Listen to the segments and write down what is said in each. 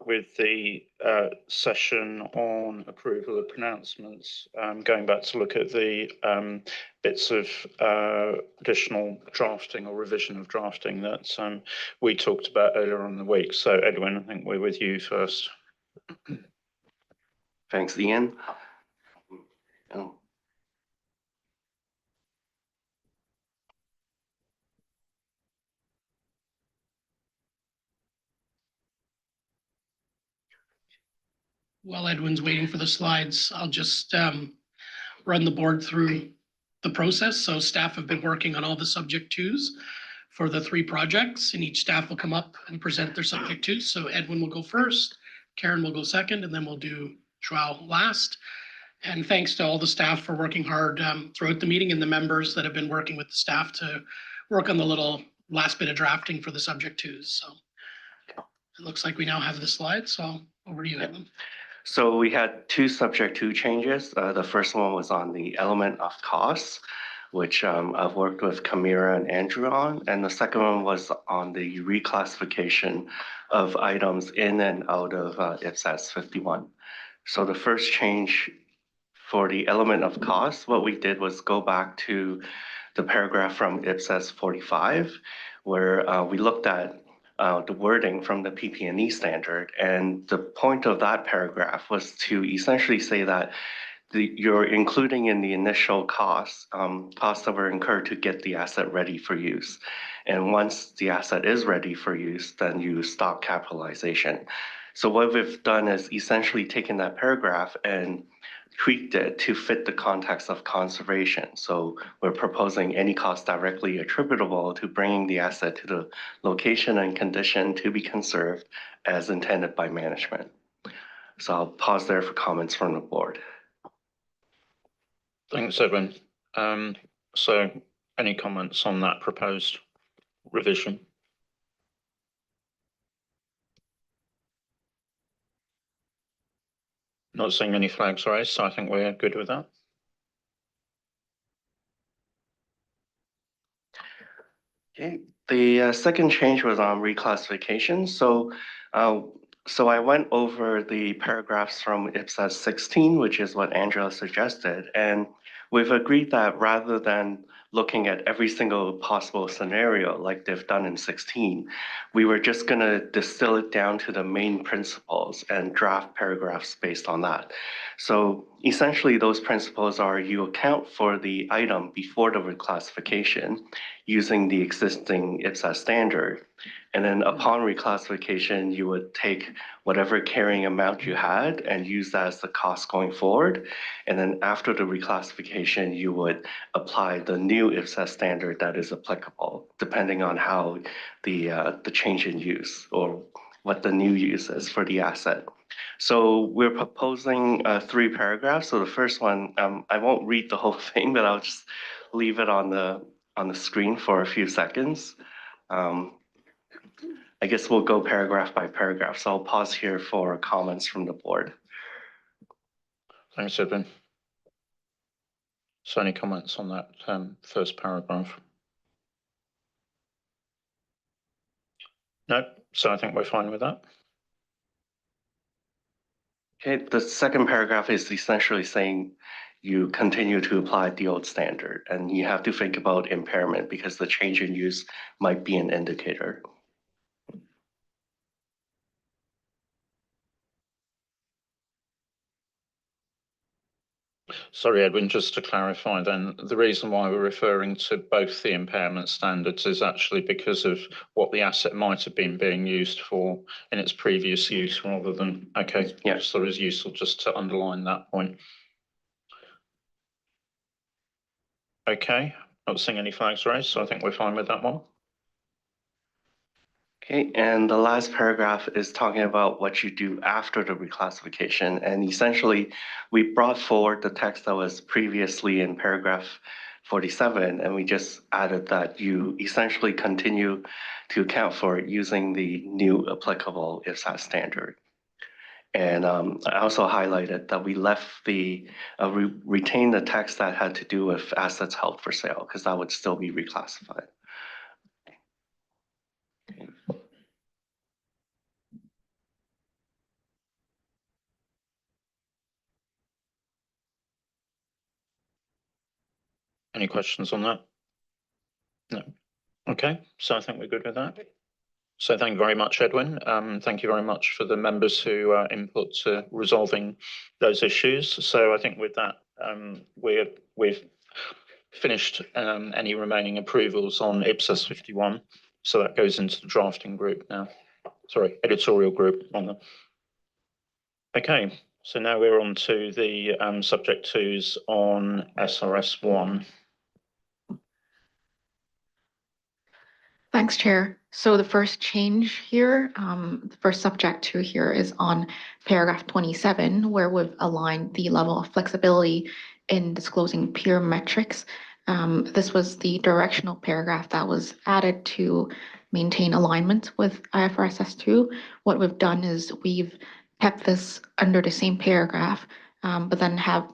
with the session on approval of pronouncements, going back to look at the bits of additional drafting or revision of drafting that we talked about earlier on in the week. So Edwin, I think we're with you first. Thanks, Ian. While Edwin's waiting for the slides, I'll just run the board through the process. So staff have been working on all the subject twos for the 3 projects, and each staff will come up and present their subject twos. So Edwin will go first, Karen will go second, and then we'll do Joao last. And thanks to all the staff for working hard throughout the meeting, and the members that have been working with the staff to work on the little last bit of drafting for the subject twos. So it looks like we now have the slides. So over to you, Edwin. So we had 2 subject 2 changes. The first one was on the element of costs, which I've worked with Kamira and Andrew on. And the second one was on the reclassification of items in and out of IPSASB 51. So the first change for the element of cost, what we did was go back to the paragraph from IPSASB 45, where we looked at the wording from the PP&E standard. And the point of that paragraph was to essentially say that you're including in the initial costs that were incurred to get the asset ready for use. And once the asset is ready for use, then you stop capitalization. So what we've done is essentially taken that paragraph and tweaked it to fit the context of conservation. So we're proposing any cost directly attributable to bringing the asset to the location and condition to be conserved as intended by management. So I'll pause there for comments from the board. Thanks, Edwin. So any comments on that proposed revision? Not seeing any flags raised, so I think we're good with that. Okay, the second change was on reclassification. So I went over the paragraphs from IPSASB 16, which is what Angela suggested, and we've agreed that rather than looking at every single possible scenario like they've done in 16, we were just going to distill it down to the main principles and draft paragraphs based on that. So essentially those principles are you account for the item before the reclassification using the existing IPSASB standard. And then upon reclassification, you would take whatever carrying amount you had and use that as the cost going forward. And then after the reclassification, you would apply the new IPSASB standard that is applicable, depending on how the change in use or what the new use is for the asset. So we're proposing 3 paragraphs. So the first one, I won't read the whole thing, but I'll just leave it on the screen for a few seconds. I guess we'll go paragraph by paragraph. So I'll pause here for comments from the board. Thanks, Edwin. So any comments on that first paragraph? No, so I think we're fine with that. Okay, the second paragraph is essentially saying you continue to apply the old standard, and you have to think about impairment because the change in use might be an indicator. Sorry, Edwin, just to clarify then, the reason why we're referring to both the impairment standards is actually because of what the asset might have been being used for in its previous use rather than, okay, yeah, so it's useful just to underline that point. Okay, not seeing any flags raised, so I think we're fine with that one. Okay, and the last paragraph is talking about what you do after the reclassification. And essentially, we brought forward the text that was previously in paragraph 47, and we just added that you essentially continue to account for it using the new applicable IPSASB standard. And I also highlighted that we left retained the text that had to do with assets held for sale, because that would still be reclassified. Any questions on that? No. Okay, so I think we're good with that. So thank you very much, Edwin. Thank you very much for the members who input to resolving those issues. So I think with that, we've finished any remaining approvals on IPSASB 51. So that goes into the drafting group now. Sorry, editorial group on the. Okay, so now we're on to the subject twos on SRS 1. Thanks, Chair. So the first change here, the first subject to here is on paragraph 27, where we've aligned the level of flexibility in disclosing peer metrics. This was the directional paragraph that was added to maintain alignment with IFRS S2. What we've done is we've kept this under the same paragraph, but then have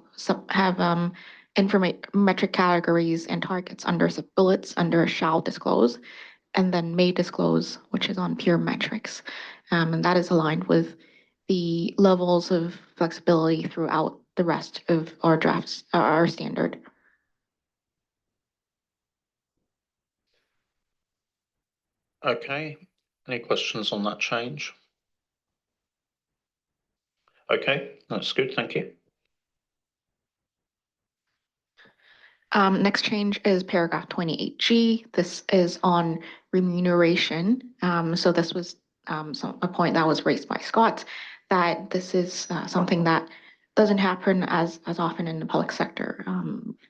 metric categories and targets under sub-bullets under shall disclose, and then may disclose, which is on peer metrics. And that is aligned with the levels of flexibility throughout the rest of our drafts, our standard. Okay, any questions on that change? Okay, that's good, thank you. Next change is paragraph 28G. This is on remuneration. So this was a point that was raised by Scott, that this is something that doesn't happen as often in the public sector.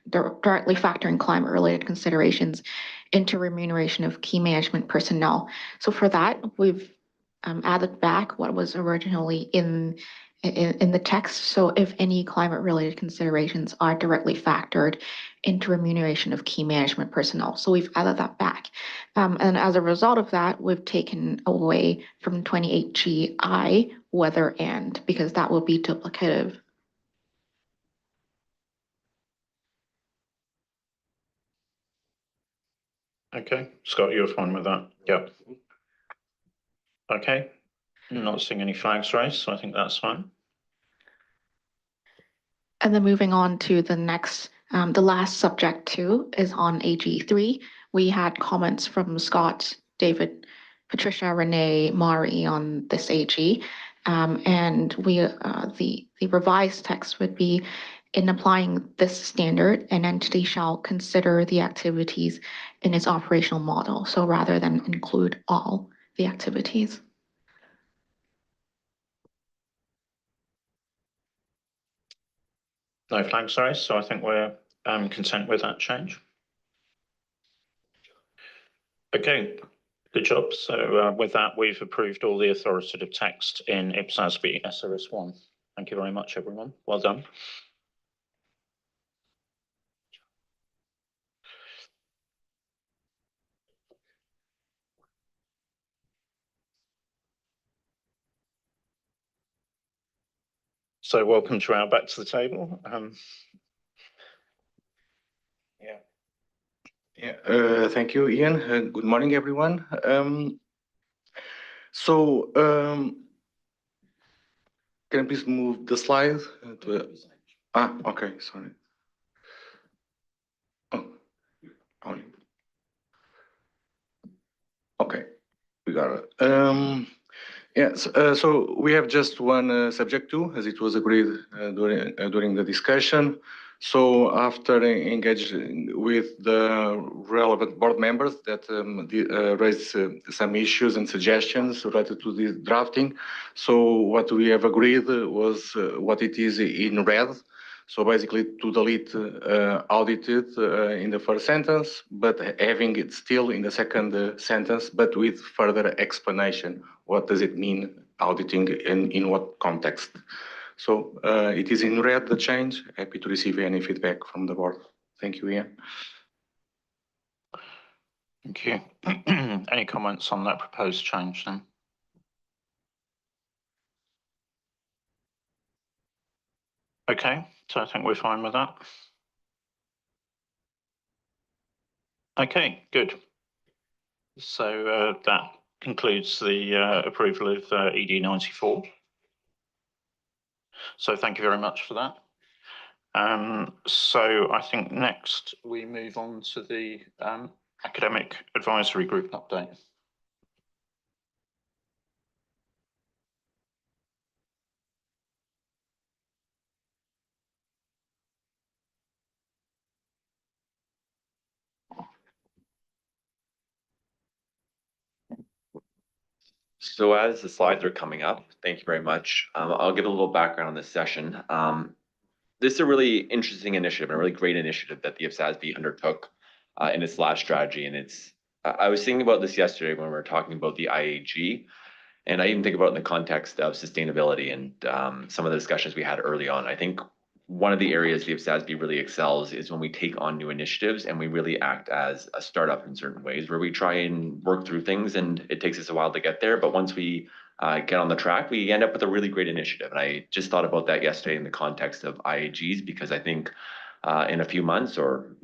They're directly factoring climate-related considerations into remuneration of key management personnel. So for that, we've added back what was originally in the text. So if any climate-related considerations are directly factored into remuneration of key management personnel. So we've added that back. And as a result of that, we've taken away from 28GI whether and, because that will be duplicative. Okay, Scott, you're fine with that? Yep. Okay, I'm not seeing any flags raised, so I think that's fine. And then moving on to the next, the last subject two is on AG3. We had comments from Scott, David, Patricia, Renee, Mari on this AG. And we, the revised text would be, in applying this standard, an entity shall consider the activities in its operational model. So rather than include all the activities. No flags raised, so I think we're content with that change. Okay, good job. So with that, we've approved all the authoritative text in IPSASB SRS 1. Thank you very much, everyone. Well done. So welcome to our back to the table. Thank you, Ian. Good morning, everyone. Can you please move the slide? Okay, sorry. Oh, okay, we got it. Yes, so we have just one subject two, as it was agreed during the discussion. So after engaging with the relevant board members that raised some issues and suggestions related to this drafting, so what we have agreed was what it is in red. So basically to delete audited in the first sentence, but having it still in the second sentence, but with further explanation. What does it mean auditing and in what context? So it is in red, the change. Happy to receive any feedback from the board. Thank you, Ian. Thank you. Any comments on that proposed change then? Okay, so I think we're fine with that. Okay, good. So that concludes the approval of ED 94. So thank you very much for that. So I think next we move on to the academic advisory group update. So as the slides are coming up, thank you very much. I'll give a little background on this session. This is a really interesting initiative and a really great initiative that the IPSASB undertook in its last strategy. And I was thinking about this yesterday when we were talking about the IAG, and I even think about it in the context of sustainability and some of the discussions we had early on. I think one of the areas the IPSASB really excels is when we take on new initiatives and we really act as a startup in certain ways, where we try and work through things and it takes us a while to get there. But once we get on the track, we end up with a really great initiative. And I just thought about that yesterday in the context of IAGs, because I think in a few months or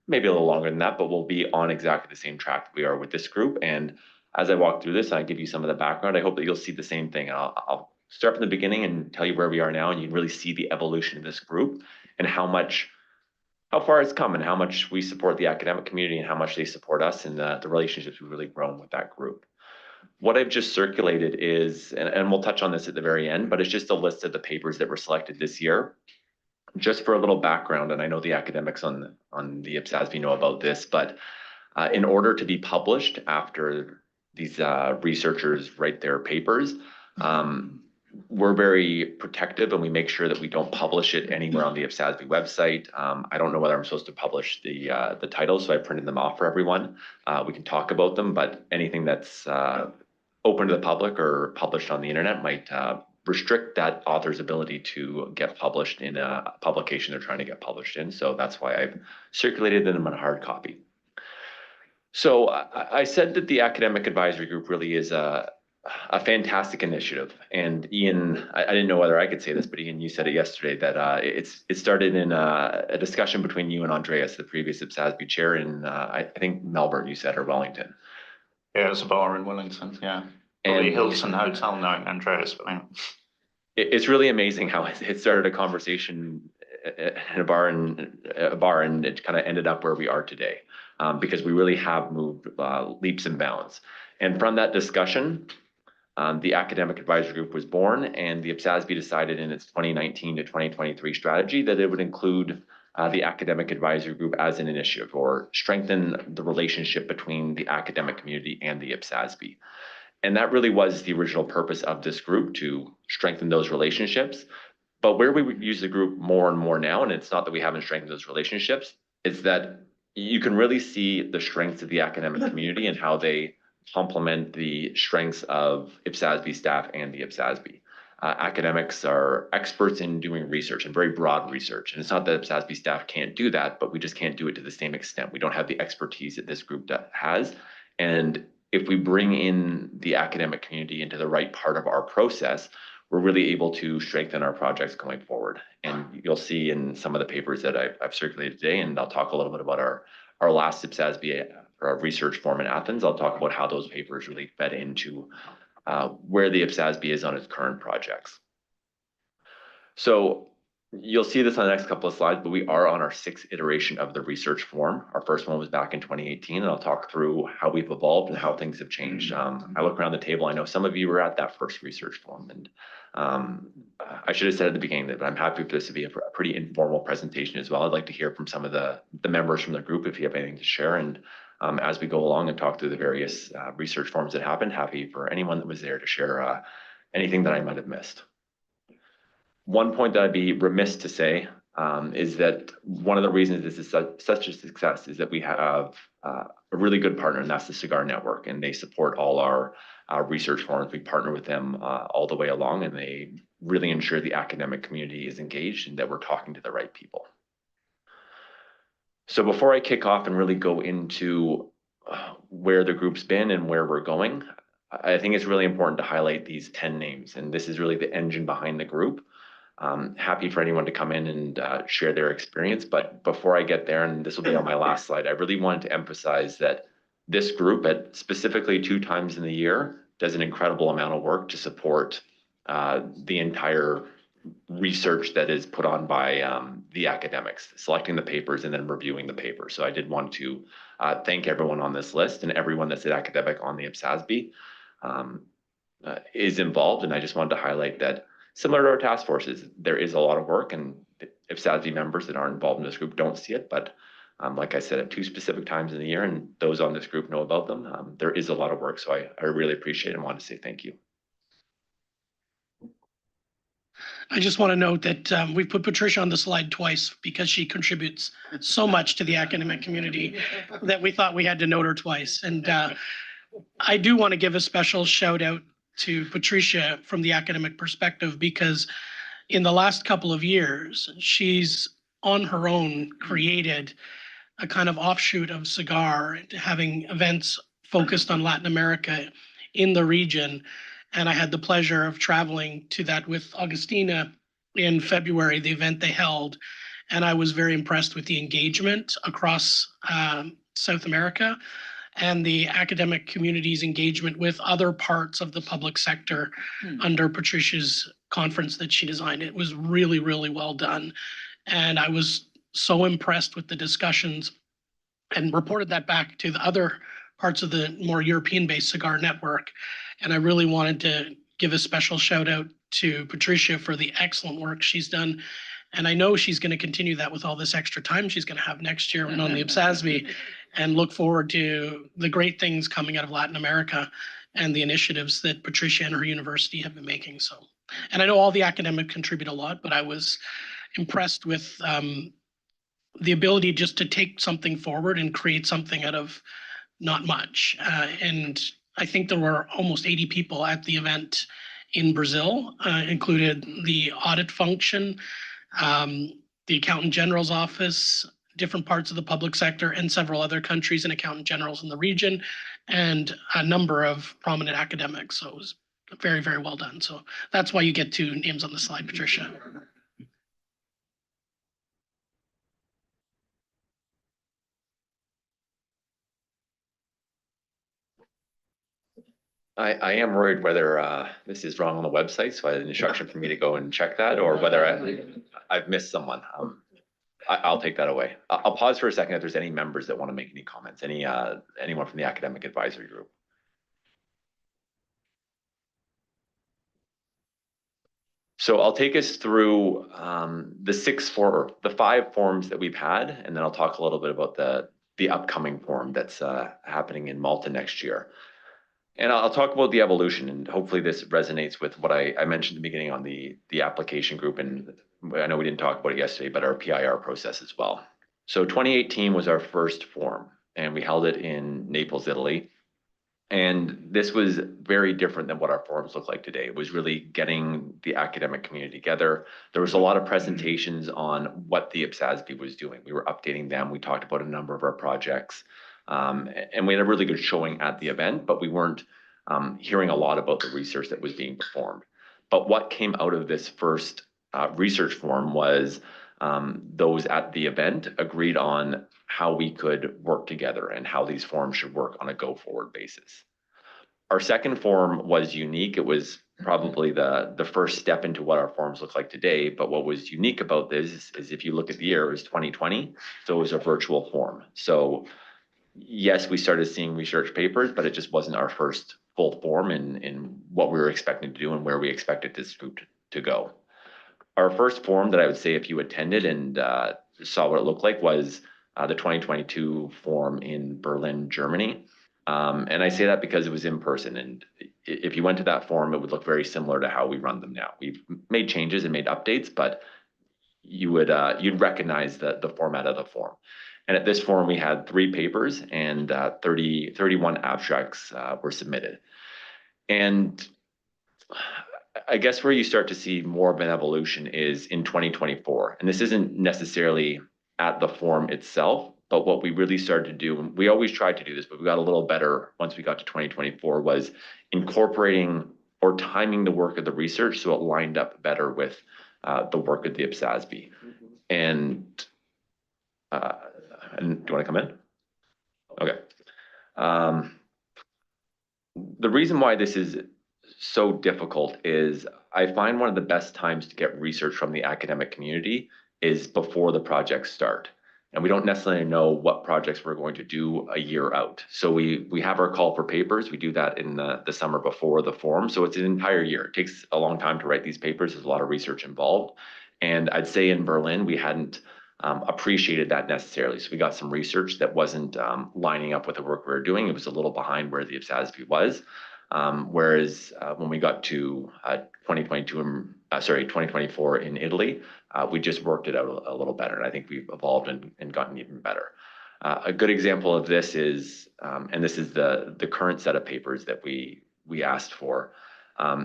maybe a little longer than that, but we'll be on exactly the same track that we are with this group. And as I walk through this and I give you some of the background, I hope that you'll see the same thing. And I'll start from the beginning and tell you where we are now, and you can really see the evolution of this group and how far it's come and how much we support the academic community and how much they support us, and the relationships we've really grown with that group. What I've just circulated is, and we'll touch on this at the very end, but it's just a list of the papers that were selected this year. Just for a little background, and I know the academics on the IPSASB know about this, but in order to be published after these researchers write their papers, we're very protective and we make sure that we don't publish it anywhere on the IPSASB website. I don't know whether I'm supposed to publish the titles, so I printed them off for everyone. We can talk about them, but anything that's open to the public or published on the internet might restrict that author's ability to get published in a publication they're trying to get published in. So that's why I've circulated them in a hard copy. So I said that the academic advisory group really is a fantastic initiative. And Ian, I didn't know whether I could say this, but Ian, you said it yesterday that it started in a discussion between you and Andreas, the previous IPSASB chair in, I think Melbourne, you said, or Wellington. Yeah, it's a bar in Wellington, yeah. Probably And Hilton Hotel knowing Andreas, but anyway. It's really amazing how it started a conversation in a bar and it kind of ended up where we are today, because we really have moved leaps and bounds. And from that discussion, the academic advisory group was born, and the IPSASB decided in its 2019 to 2023 strategy that it would include the academic advisory group as an initiative, or strengthen the relationship between the academic community and the IPSASB. And that really was the original purpose of this group, to strengthen those relationships. But where we use the group more and more now, and it's not that we haven't strengthened those relationships, it's that you can really see the strengths of the academic community and how they complement the strengths of IPSASB staff and the IPSASB. Academics are experts in doing research, and very broad research. And it's not that IPSASB staff can't do that, but we just can't do it to the same extent. We don't have the expertise that this group has. And if we bring in the academic community into the right part of our process, we're really able to strengthen our projects going forward. And you'll see in some of the papers that I've circulated today, and I'll talk a little bit about our last IPSASB research forum in Athens. I'll talk about how those papers really fed into where the IPSASB is on its current projects. So you'll see this on the next couple of slides, but we are on our 6th iteration of the research forum. Our first one was back in 2018, and I'll talk through how we've evolved and how things have changed. I look around the table, I know some of you were at that first research forum, and I should have said at the beginning that I'm happy for this to be a pretty informal presentation as well. I'd like to hear from some of the members from the group if you have anything to share. And as we go along and talk through the various research forums that happened, happy for anyone that was there to share anything that I might have missed. One point that I'd be remiss to say is that one of the reasons this is such a success is that we have a really good partner, and that's the Cigar Network, and they support all our research forums. We partner with them all the way along, and they really ensure the academic community is engaged and that we're talking to the right people. So before I kick off and really go into where the group's been and where we're going, I think it's really important to highlight these 10 names, and this is really the engine behind the group. Happy for anyone to come in and share their experience. But before I get there, and this will be on my last slide, I really wanted to emphasize that this group, at specifically 2 times in the year, does an incredible amount of work to support the entire research that is put on by the academics, selecting the papers and then reviewing the papers. So I did want to thank everyone on this list and everyone that's an academic on the IPSASB is involved. And I just wanted to highlight that similar to our task forces, there is a lot of work, and IPSASB members that aren't involved in this group don't see it. But like I said, at 2 specific times in the year, and those on this group know about them, there is a lot of work. So I really appreciate it and want to say thank you. I just want to note that we put Patricia on the slide twice because she contributes so much to the academic community that we thought we had to note her twice. And I do want to give a special shout out to Patricia from the academic perspective, because in the last couple of years, she's on her own created a kind of offshoot of Cigar, having events focused on Latin America in the region. And I had the pleasure of traveling to that with Augustina in February, the event they held. And I was very impressed with the engagement across South America and the academic community's engagement with other parts of the public sector under Patricia's conference that she designed. It was really, really well done. And I was so impressed with the discussions and reported that back to the other parts of the more European-based Cigar network. And I really wanted to give a special shout out to Patricia for the excellent work she's done. And I know she's going to continue that with all this extra time she's going to have next year on the IPSASB, and look forward to the great things coming out of Latin America and the initiatives that Patricia and her university have been making. So, and I know all the academics contribute a lot, but I was impressed with the ability just to take something forward and create something out of not much. And I think there were almost 80 people at the event in Brazil, included the audit function, the Accountant General's office, different parts of the public sector, and several other countries and accountant generals in the region, and a number of prominent academics. So it was very, very well done. So that's why you get 2 names on the slide, Patricia. I am worried whether this is wrong on the website, so I had an instruction for me to go and check that, or whether I've missed someone. I'll take that away. I'll pause for a second if there's any members that want to make any comments, anyone from the academic advisory group. So I'll take us through the 5 forums that we've had, and then I'll talk a little bit about the upcoming forum that's happening in Malta next year. And I'll talk about the evolution, and hopefully this resonates with what I mentioned at the beginning on the application group. And I know we didn't talk about it yesterday, but our PIR process as well. So 2018 was our first forum, and we held it in Naples, Italy. And this was very different than what our forums look like today. It was really getting the academic community together. There was a lot of presentations on what the IPSASB was doing. We were updating them. We talked about a number of our projects. And we had a really good showing at the event, but we weren't hearing a lot about the research that was being performed. But what came out of this first research forum was those at the event agreed on how we could work together and how these forums should work on a go-forward basis. Our second forum was unique. It was probably the first step into what our forums look like today. But what was unique about this is if you look at the year, it was 2020, so it was a virtual forum. So yes, we started seeing research papers, but it just wasn't our first full forum in what we were expecting to do and where we expected this group to go. Our first forum that I would say if you attended and saw what it looked like was the 2022 forum in Berlin, Germany. And I say that because it was in person. And if you went to that forum, it would look very similar to how we run them now. We've made changes and made updates, but you'd recognize the format of the forum. And at this forum, we had 3 papers and 31 abstracts were submitted. And I guess where you start to see more of an evolution is in 2024. And this isn't necessarily at the forum itself, but what we really started to do, and we always tried to do this, but we got a little better once we got to 2024, was incorporating or timing the work of the research so it lined up better with the work of the IPSASB. And do you want to come in? Okay. The reason why this is so difficult is I find one of the best times to get research from the academic community is before the projects start. And we don't necessarily know what projects we're going to do a year out. So we have our call for papers. We do that in the summer before the forum. So it's an entire year. It takes a long time to write these papers. There's a lot of research involved. And I'd say in Berlin, we hadn't appreciated that necessarily. So we got some research that wasn't lining up with the work we were doing. It was a little behind where the IPSASB was. Whereas when we got to 2024 in Italy, we just worked it out a little better. And I think we've evolved and gotten even better. A good example of this is, and this is the current set of papers that we asked for.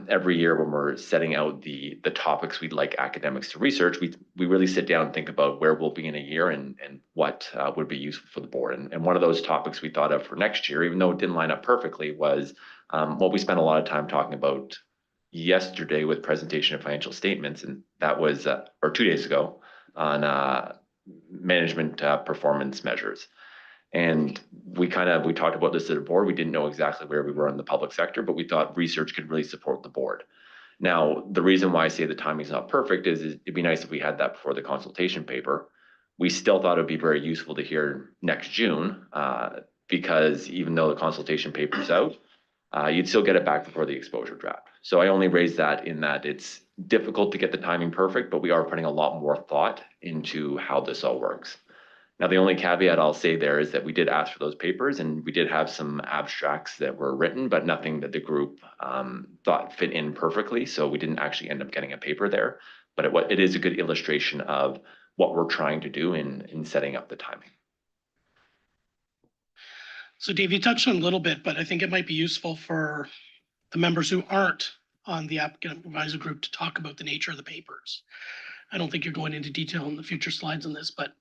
Every year when we're setting out the topics we'd like academics to research, we really sit down and think about where we'll be in a year and what would be useful for the board. And one of those topics we thought of for next year, even though it didn't line up perfectly, was what we spent a lot of time talking about yesterday with presentation of financial statements, and that was, or 2 days ago, on management performance measures. And we talked about this at a board. We didn't know exactly where we were in the public sector, but we thought research could really support the board. Now, the reason why I say the timing is not perfect is it'd be nice if we had that before the consultation paper. We still thought it'd be very useful to hear next June, because even though the consultation paper's out, you'd still get it back before the exposure draft. So I only raise that in that it's difficult to get the timing perfect, but we are putting a lot more thought into how this all works. Now, the only caveat I'll say there is that we did ask for those papers and we did have some abstracts that were written, but nothing that the group thought fit in perfectly. So we didn't actually end up getting a paper there, but it is a good illustration of what we're trying to do in setting up the timing. So Dave, you touched on it a little bit, but I think it might be useful for the members who aren't on the applicant advisor group to talk about the nature of the papers. I don't think you're going into detail in the future slides on this, but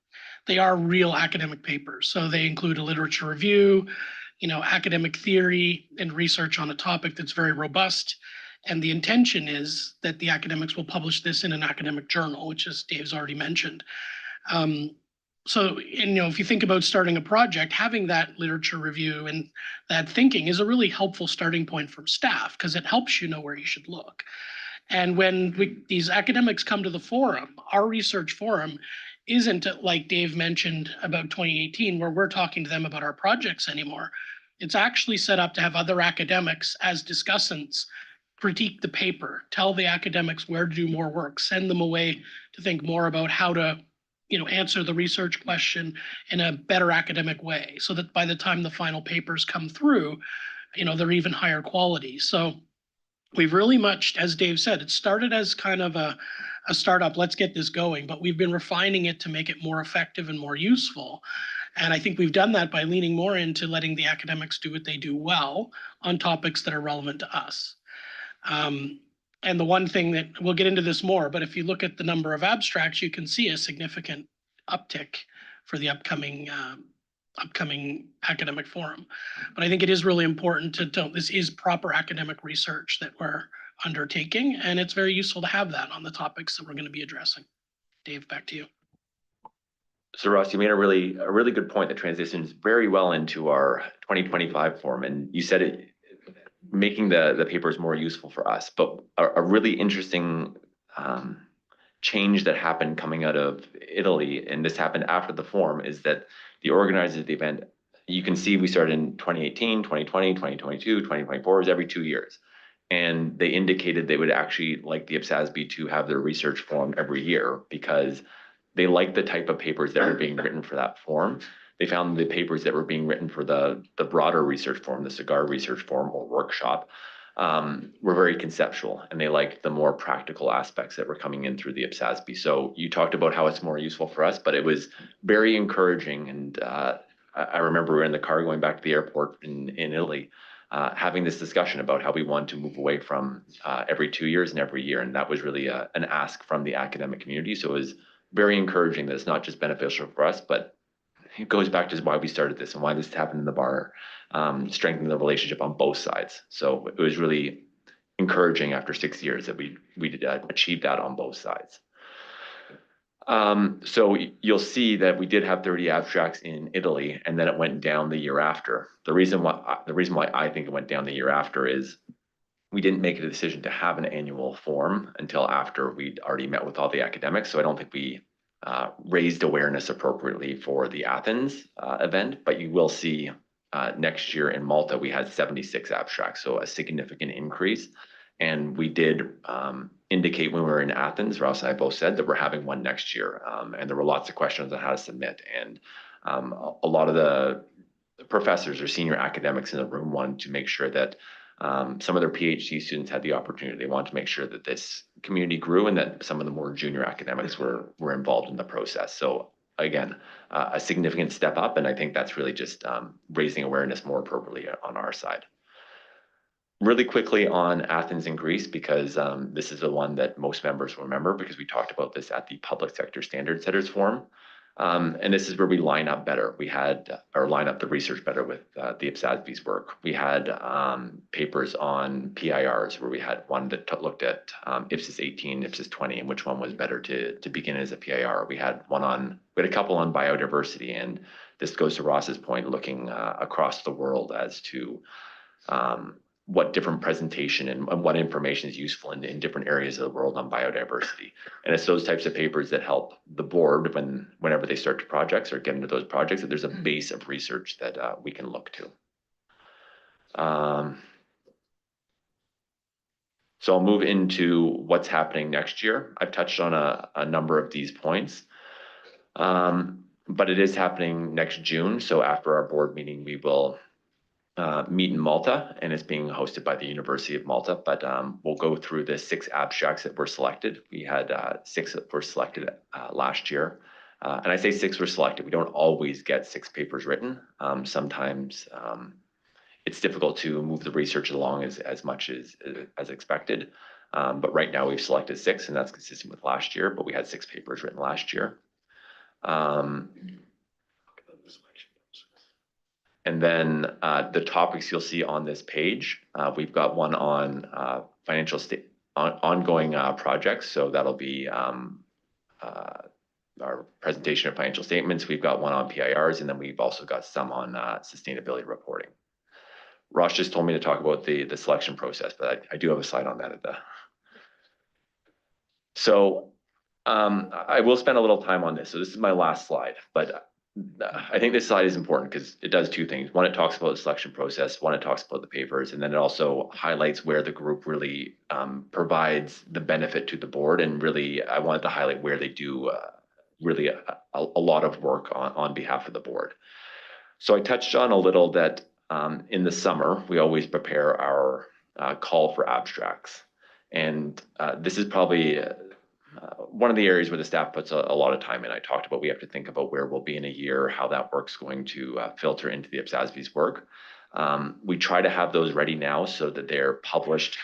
they are real academic papers. So they include a literature review, academic theory and research on a topic that's very robust. And the intention is that the academics will publish this in an academic journal, which, as Dave's already mentioned. So, if you think about starting a project, having that literature review and that thinking is a really helpful starting point from staff, because it helps you know where you should look. And when these academics come to the forum, our research forum isn't, like Dave mentioned about 2018, where we're talking to them about our projects anymore. It's actually set up to have other academics as discussants critique the paper, tell the academics where to do more work, send them away to think more about how to answer the research question in a better academic way, so that by the time the final papers come through, they're even higher quality. So we've really much, as Dave said, it started as kind of a startup, let's get this going, but we've been refining it to make it more effective and more useful. And I think we've done that by leaning more into letting the academics do what they do well on topics that are relevant to us. And the one thing that we'll get into this more, but if you look at the number of abstracts, you can see a significant uptick for the upcoming academic forum. But I think it is really important to this is proper academic research that we're undertaking, and it's very useful to have that on the topics that we're going to be addressing. Dave, back to you. So Ross, you made a really good point that transitions very well into our 2025 forum, and you said it, making the papers more useful for us. But a really interesting change that happened coming out of Italy, and this happened after the forum, is that the organizers of the event, you can see we started in 2018, 2020, 2022, 2024, it was every 2 years. And they indicated they would actually like the IPSASB to have their research forum every year because they liked the type of papers that were being written for that forum. They found the papers that were being written for the broader research forum, the cigar research forum or workshop, were very conceptual, and they liked the more practical aspects that were coming in through the IPSASB. So you talked about how it's more useful for us, but it was very encouraging. And I remember we were in the car going back to the airport in Italy, having this discussion about how we want to move away from every 2 years and every year. And that was really an ask from the academic community. So it was very encouraging that it's not just beneficial for us, but it goes back to why we started this and why this happened in the bar, strengthening the relationship on both sides. So it was really encouraging after 6 years that we did achieve that on both sides. So you'll see that we did have 30 abstracts in Italy, and then it went down the year after. The reason why I think it went down the year after is we didn't make a decision to have an annual forum until after we'd already met with all the academics. So I don't think we raised awareness appropriately for the Athens event, but you will see next year in Malta, we had 76 abstracts, so a significant increase. And we did indicate when we were in Athens, Ross and I both said that we're having one next year. And there were lots of questions on how to submit. And a lot of the professors or senior academics in the room wanted to make sure that some of their PhD students had the opportunity. They wanted to make sure that this community grew and that some of the more junior academics were involved in the process. So again, a significant step up, and I think that's really just raising awareness more appropriately on our side. Really quickly on Athens and Greece, because this is the one that most members will remember because we talked about this at the Public Sector Standard Setters Forum. And this is where we line up better. We had, or line up the research better with the IPSASB's work. We had papers on PIRs where we had one that looked at IPSAS 18, IPSAS 20, and which one was better to begin as a PIR. We had a couple on biodiversity, and this goes to Ross's point, looking across the world as to what different presentation and what information is useful in different areas of the world on biodiversity. And it's those types of papers that help the board whenever they start to projects or get into those projects, that there's a base of research that we can look to. So I'll move into what's happening next year. I've touched on a number of these points, but it is happening next June. So after our board meeting, we will meet in Malta, and it's being hosted by the University of Malta. But we'll go through the 6 abstracts that were selected. We had 6 that were selected last year. And I say 6 were selected. We don't always get 6 papers written. Sometimes it's difficult to move the research along as much as expected. But right now we've selected 6, and that's consistent with last year, but we had 6 papers written last year. And then the topics you'll see on this page, we've got one on ongoing projects. So that'll be our presentation of financial statements. We've got one on PIRs, and then we've also got some on sustainability reporting. Ross just told me to talk about the selection process, but I do have a slide on that at the. So I will spend a little time on this. So this is my last slide, but I think this slide is important because it does 2 things. One, it talks about the selection process. One, it talks about the papers, and then it also highlights where the group really provides the benefit to the board. And really, I wanted to highlight where they do really a lot of work on behalf of the board. So I touched on a little that in the summer, we always prepare our call for abstracts. And this is probably one of the areas where the staff puts a lot of time in. I talked about we have to think about where we'll be in a year, how that work's going to filter into the IPSASB's work. We try to have those ready now so that they're published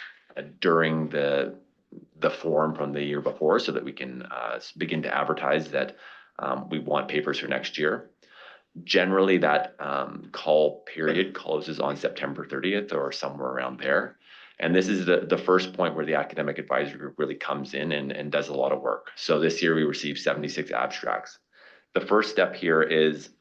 during the forum from the year before, so that we can begin to advertise that we want papers for next year. Generally, that call period closes on September 30th or somewhere around there. And this is the first point where the academic advisory group really comes in and does a lot of work. So this year we received 76 abstracts. The first step here is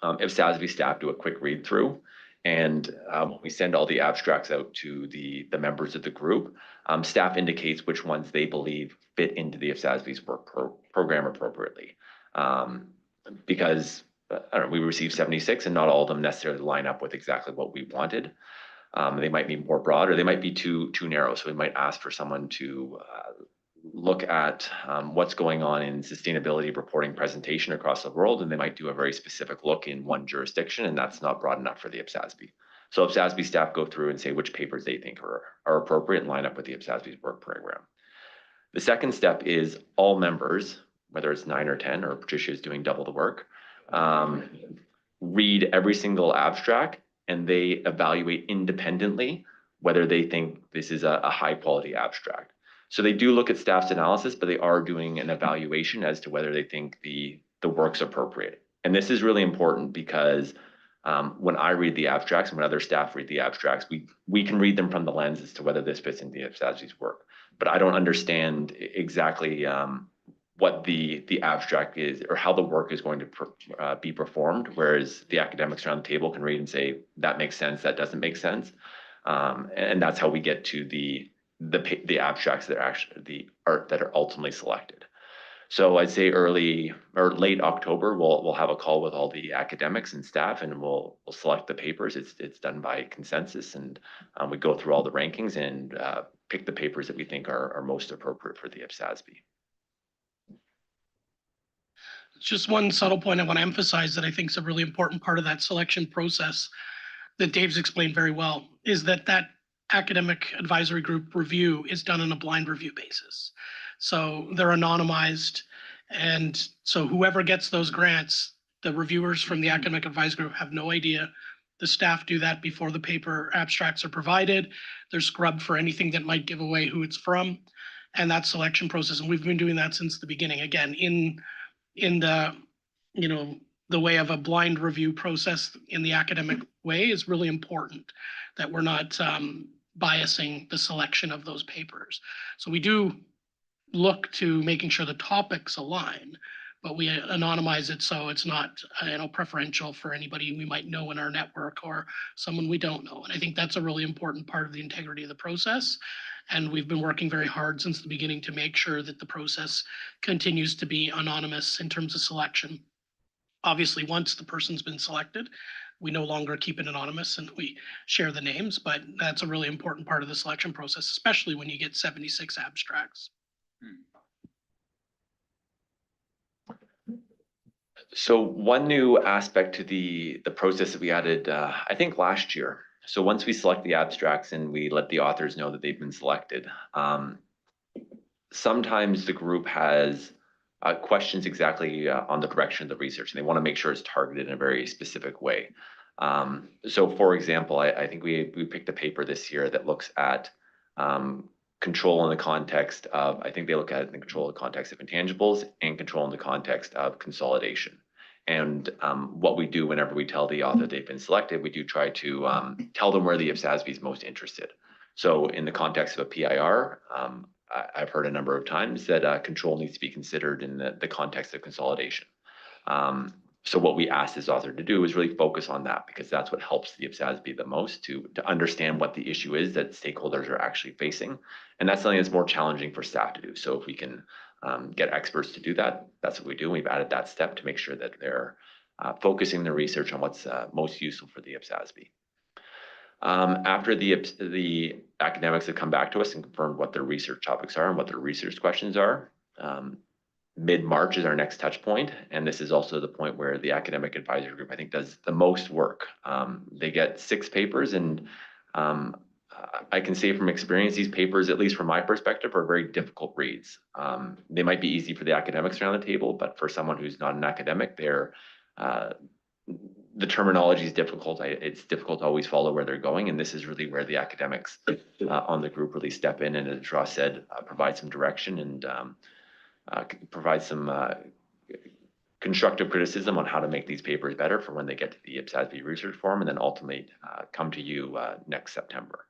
IPSASB staff do a quick read through. And when we send all the abstracts out to the members of the group, staff indicates which ones they believe fit into the IPSASB's work program appropriately. Because I don't know, we received 76 and not all of them necessarily line up with exactly what we wanted. They might be more broad, or they might be too narrow. So we might ask for someone to look at what's going on in sustainability reporting presentation across the world, and they might do a very specific look in one jurisdiction, and that's not broad enough for the IPSASB. So IPSASB staff go through and say which papers they think are appropriate and line up with the IPSASB's work program. The second step is all members, whether it's 9 or 10, or Patricia is doing double the work, read every single abstract, and they evaluate independently whether they think this is a high quality abstract. So they do look at staff's analysis, but they are doing an evaluation as to whether they think the work's appropriate. And this is really important because when I read the abstracts and when other staff read the abstracts, we can read them from the lens as to whether this fits into the IPSASB's work. But I don't understand exactly what the abstract is or how the work is going to be performed, whereas the academics around the table can read and say, that makes sense, that doesn't make sense. And that's how we get to the abstracts that are actually the art that are ultimately selected. So I'd say early or late October, we'll have a call with all the academics and staff, and we'll select the papers. It's done by consensus, and we go through all the rankings and pick the papers that we think are most appropriate for the IPSASB. Just one subtle point I want to emphasize that I think is a really important part of that selection process that Dave's explained very well, is that academic advisory group review is done on a blind review basis. So they're anonymized. And so whoever gets those grants, the reviewers from the academic advisory group have no idea. The staff do that before the paper abstracts are provided. They're scrubbed for anything that might give away who it's from. And that selection process, and we've been doing that since the beginning, again, in the, the way of a blind review process in the academic way is really important, that we're not biasing the selection of those papers. So we do look to making sure the topics align, but we anonymize it so it's not preferential for anybody we might know in our network or someone we don't know. And I think that's a really important part of the integrity of the process. And we've been working very hard since the beginning to make sure that the process continues to be anonymous in terms of selection. Obviously, once the person's been selected, we no longer keep it anonymous and we share the names, but that's a really important part of the selection process, especially when you get 76 abstracts. So one new aspect to the process that we added, I think last year. So once we select the abstracts and we let the authors know that they've been selected, sometimes the group has questions exactly on the direction of the research, and they want to make sure it's targeted in a very specific way. So for example, I think we picked a paper this year that looks at control in the context of, I think they look at it in the control in the context of intangibles and control in the context of consolidation. And what we do whenever we tell the author they've been selected, we do try to tell them where the IPSASB is most interested. So in the context of a PIR, I've heard a number of times that control needs to be considered in the context of consolidation. So what we asked this author to do is really focus on that, because that's what helps the IPSASB the most to understand what the issue is that stakeholders are actually facing. And that's something that's more challenging for staff to do. So if we can get experts to do that, that's what we do. We've added that step to make sure that they're focusing their research on what's most useful for the IPSASB. After the academics have come back to us and confirmed what their research topics are and what their research questions are, mid-March is our next touch point. And this is also the point where the academic advisory group, I think, does the most work. They get 6 papers, and I can say from experience, these papers, at least from my perspective, are very difficult reads. They might be easy for the academics around the table, but for someone who's not an academic, the terminology is difficult. It's difficult to always follow where they're going. And this is really where the academics on the group really step in and, as Ross said, provide some direction and provide some constructive criticism on how to make these papers better for when they get to the IPSASB research forum, and then ultimately come to you next September.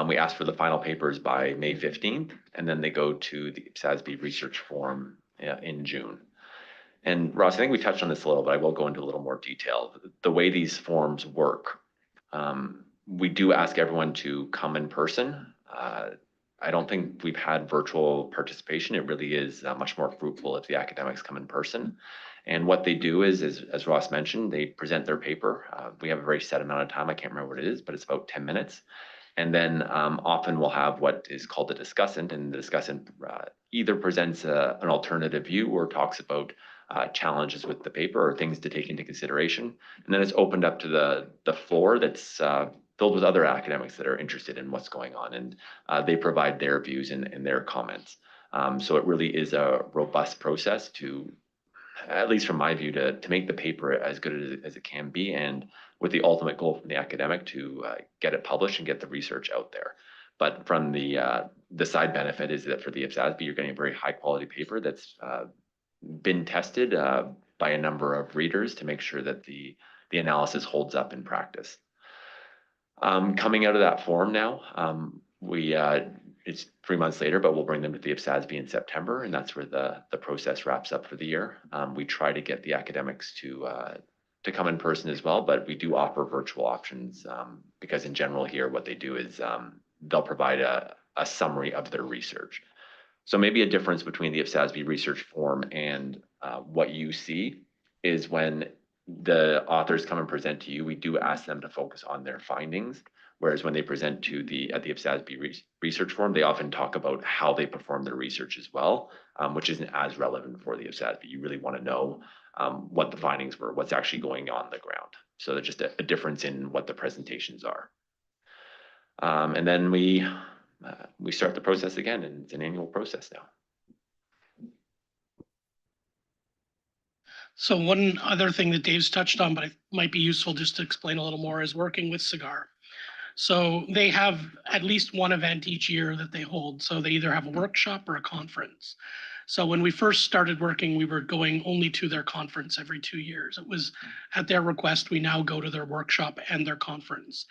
We asked for the final papers by May 15th, and then they go to the IPSASB research forum in June. And Ross, I think we touched on this a little, but I will go into a little more detail. The way these forums work, we do ask everyone to come in person. I don't think we've had virtual participation. It really is much more fruitful if the academics come in person. And what they do is, as Ross mentioned, they present their paper. We have a very set amount of time. I can't remember what it is, but it's about 10 minutes. And then often we'll have what is called a discussant, and the discussant either presents an alternative view or talks about challenges with the paper or things to take into consideration. And then it's opened up to the floor that's filled with other academics that are interested in what's going on, and they provide their views and their comments. So it really is a robust process to, at least from my view, to make the paper as good as it can be, and with the ultimate goal from the academic to get it published and get the research out there. But from the side benefit is that for the IPSASB, you're getting a very high quality paper that's been tested by a number of readers to make sure that the analysis holds up in practice. Coming out of that forum now, it's 3 months later, but we'll bring them to the IPSASB in September, and that's where the process wraps up for the year. We try to get the academics to to come in person as well, but we do offer virtual options because in general here, what they do is they'll provide a summary of their research. So maybe a difference between the IPSASB research form and what you see is when the authors come and present to you, we do ask them to focus on their findings. Whereas when they present to at the IPSASB research forum, they often talk about how they perform their research as well, which isn't as relevant for the IPSASB. You really want to know what the findings were, what's actually going on the ground. So there's just a difference in what the presentations are. And then we start the process again, and it's an annual process now. So one other thing that Dave's touched on, but it might be useful just to explain a little more, is working with SIGAR. So they have at least one event each year that they hold. So they either have a workshop or a conference. So when we first started working, we were going only to their conference every 2 years. It was at their request, we now go to their workshop and their conference.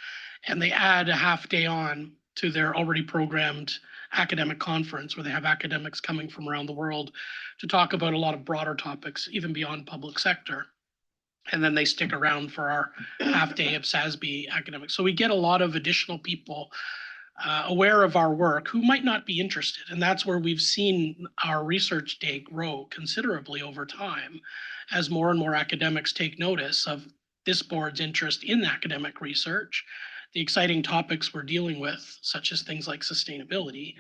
And they add a half day on to their already programmed academic conference where they have academics coming from around the world to talk about a lot of broader topics, even beyond public sector. And then they stick around for our half day of IPSASB academics. So we get a lot of additional people aware of our work who might not be interested. And that's where we've seen our research day grow considerably over time as more and more academics take notice of this board's interest in academic research, the exciting topics we're dealing with, such as things like sustainability.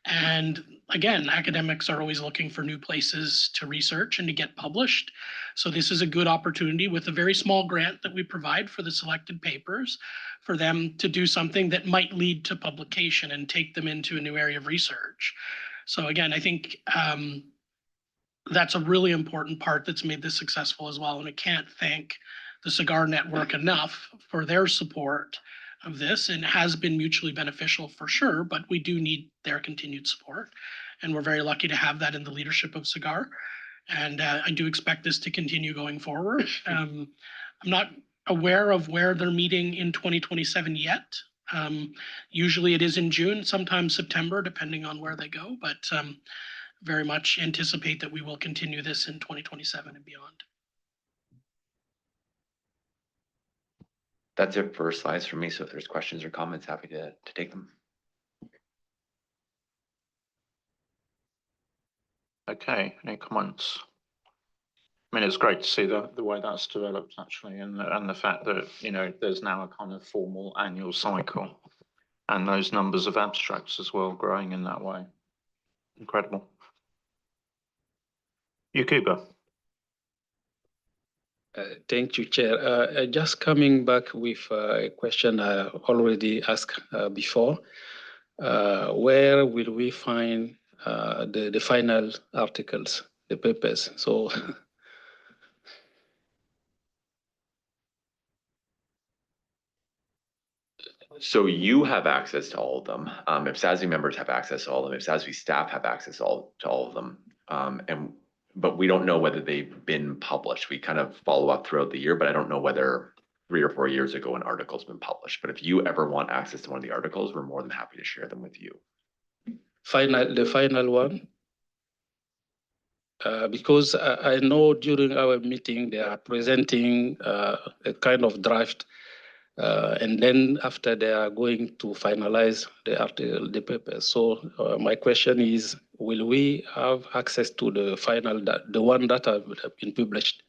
And again, academics are always looking for new places to research and to get published. So this is a good opportunity with a very small grant that we provide for the selected papers for them to do something that might lead to publication and take them into a new area of research. So again, I think that's a really important part that's made this successful as well. And I can't thank the SIGAR network enough for their support of this, and has been mutually beneficial for sure, but we do need their continued support. And we're very lucky to have that in the leadership of SIGAR. And I do expect this to continue going forward. I'm not aware of where they're meeting in 2027 yet. Usually it is in June, sometimes September, depending on where they go, but very much anticipate that we will continue this in 2027 and beyond. That's it for slides for me. So if there's questions or comments, happy to take them. Okay, any comments? I mean, it's great to see the way that's developed actually, and the fact that, you know, there's now a kind of formal annual cycle and those numbers of abstracts as well growing in that way. Incredible. Yakuba. Thank you, Chair. Just coming back with a question I already asked before. Where will we find the final articles, the papers? So you have access to all of them. IPSASB members have access to all of them. IPSASB staff have access to all of them. But we don't know whether they've been published. We kind of follow up throughout the year, but I don't know whether 3 or 4 years ago an article's been published. But if you ever want access to one of the articles, we're more than happy to share them with you. The final one? Because I know during our meeting they are presenting a kind of draft, and then after they are going to finalize the article, the paper. So my question is, will we have access to the final, the one that have been published?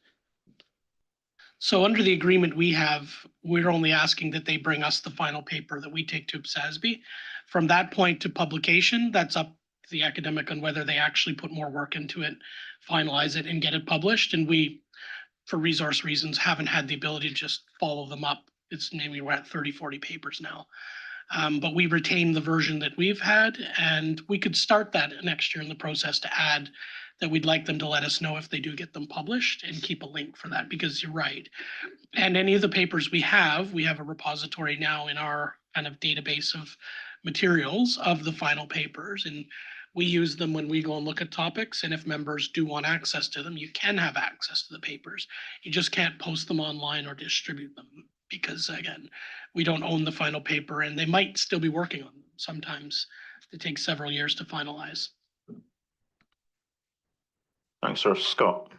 So under the agreement we have, we're only asking that they bring us the final paper that we take to IPSASB. From that point to publication, that's up to the academic on whether they actually put more work into it, finalize it, and get it published. And we, for resource reasons, haven't had the ability to just follow them up. It's maybe we're at 30, 40 papers now. But we retain the version that we've had, and we could start that next year in the process to add that we'd like them to let us know if they do get them published and keep a link for that, because you're right. And any of the papers we have a repository now in our kind of database of materials of the final papers, and we use them when we go and look at topics. And if members do want access to them, you can have access to the papers. You just can't post them online or distribute them, because again, we don't own the final paper, and they might still be working on them. Sometimes it takes several years to finalize. Thanks, sir. Scott.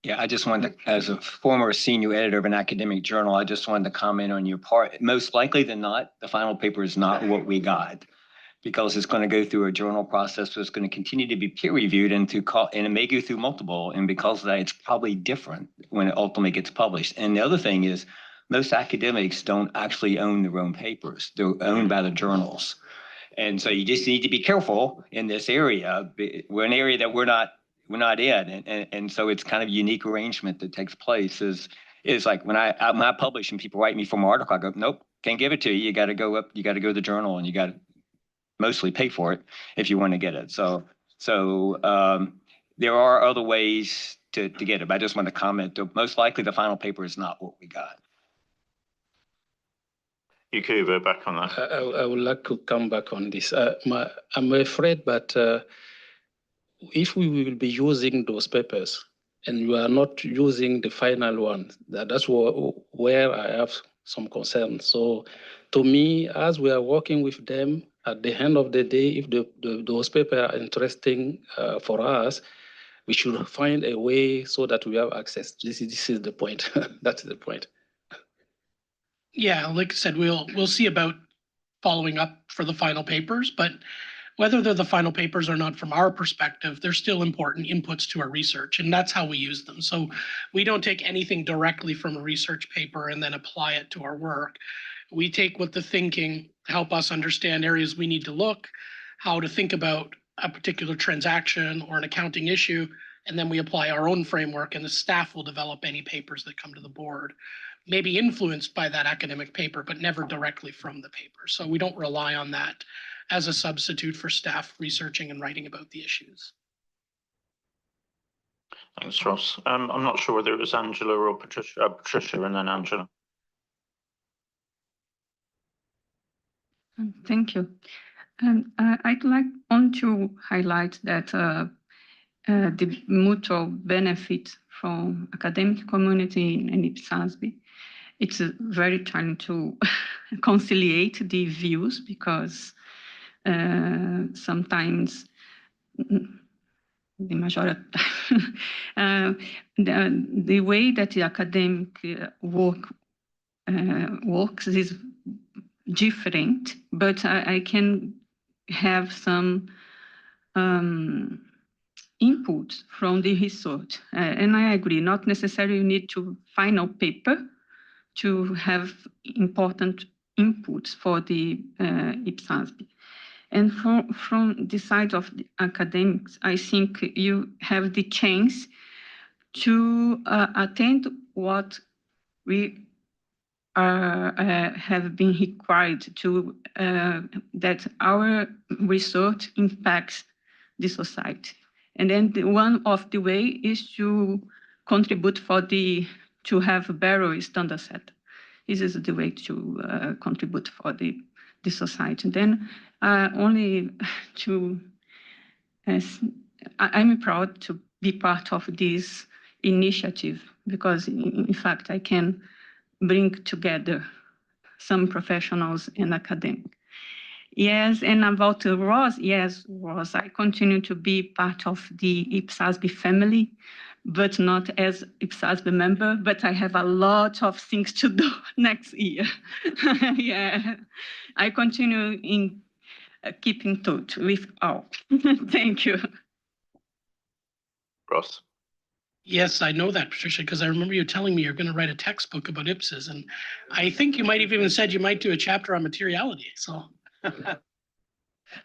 Yeah, I just wanted to, as a former senior editor of an academic journal, I just wanted to comment on your part. Most likely than not, the final paper is not what we got, because it's going to go through a journal process, so it's going to continue to be peer reviewed and it may go through multiple. And because of that, it's probably different when it ultimately gets published. And the other thing is, most academics don't actually own their own papers. They're owned by the journals. And so you just need to be careful in this area. We're an area that we're not in. And so it's kind of a unique arrangement that takes place is like when I publish and people write me for my article, I go, nope, can't give it to you. You got to go up, you got to go to the journal and you got to mostly pay for it if you want to get it. So there are other ways to get it. But I just want to comment, most likely the final paper is not what we got. Yakuba, back on that. I would like to come back on this. I'm afraid that if we will be using those papers and we are not using the final one, that's where I have some concerns. So to me, as we are working with them, at the end of the day, if those papers are interesting for us, we should find a way so that we have access. This is the point. That's the point. Yeah, like I said, we'll see about following up for the final papers, but whether they're the final papers or not, from our perspective, they're still important inputs to our research, and that's how we use them. So we don't take anything directly from a research paper and then apply it to our work. We take what the thinking to help us understand areas we need to look, how to think about a particular transaction or an accounting issue, and then we apply our own framework, and the staff will develop any papers that come to the board, maybe influenced by that academic paper, but never directly from the paper. So we don't rely on that as a substitute for staff researching and writing about the issues. Thanks, Ross. I'm not sure whether it was Angela or Patricia, Patricia and then Angela. Thank you. I'd like to highlight that the mutual benefit from academic community and IPSASB, it's very trying to conciliate the views, because sometimes the majority, the way that the academic work works is different, but I can have some input from the research. And I agree, not necessarily you need to final paper to have important inputs for the IPSASB. And from the side of the academics, I think you have the chance to attend what we have been required to, that our research impacts the society. And then one of the way is to contribute to have a better standard set. This is the way to contribute for the society. And then only to, I'm proud to be part of this initiative, because in fact I can bring together some professionals and academics. Yes, and about Ross, yes, Ross, I continue to be part of the IPSASB family, but not as IPSASB member, but I have a lot of things to do next year. Yeah, I continue in keep in touch with all. Thank you. Ross. Yes, I know that, Patricia, because I remember you telling me you're going to write a textbook about IPSAS, and I think you might have even said you might do a chapter on materiality. So.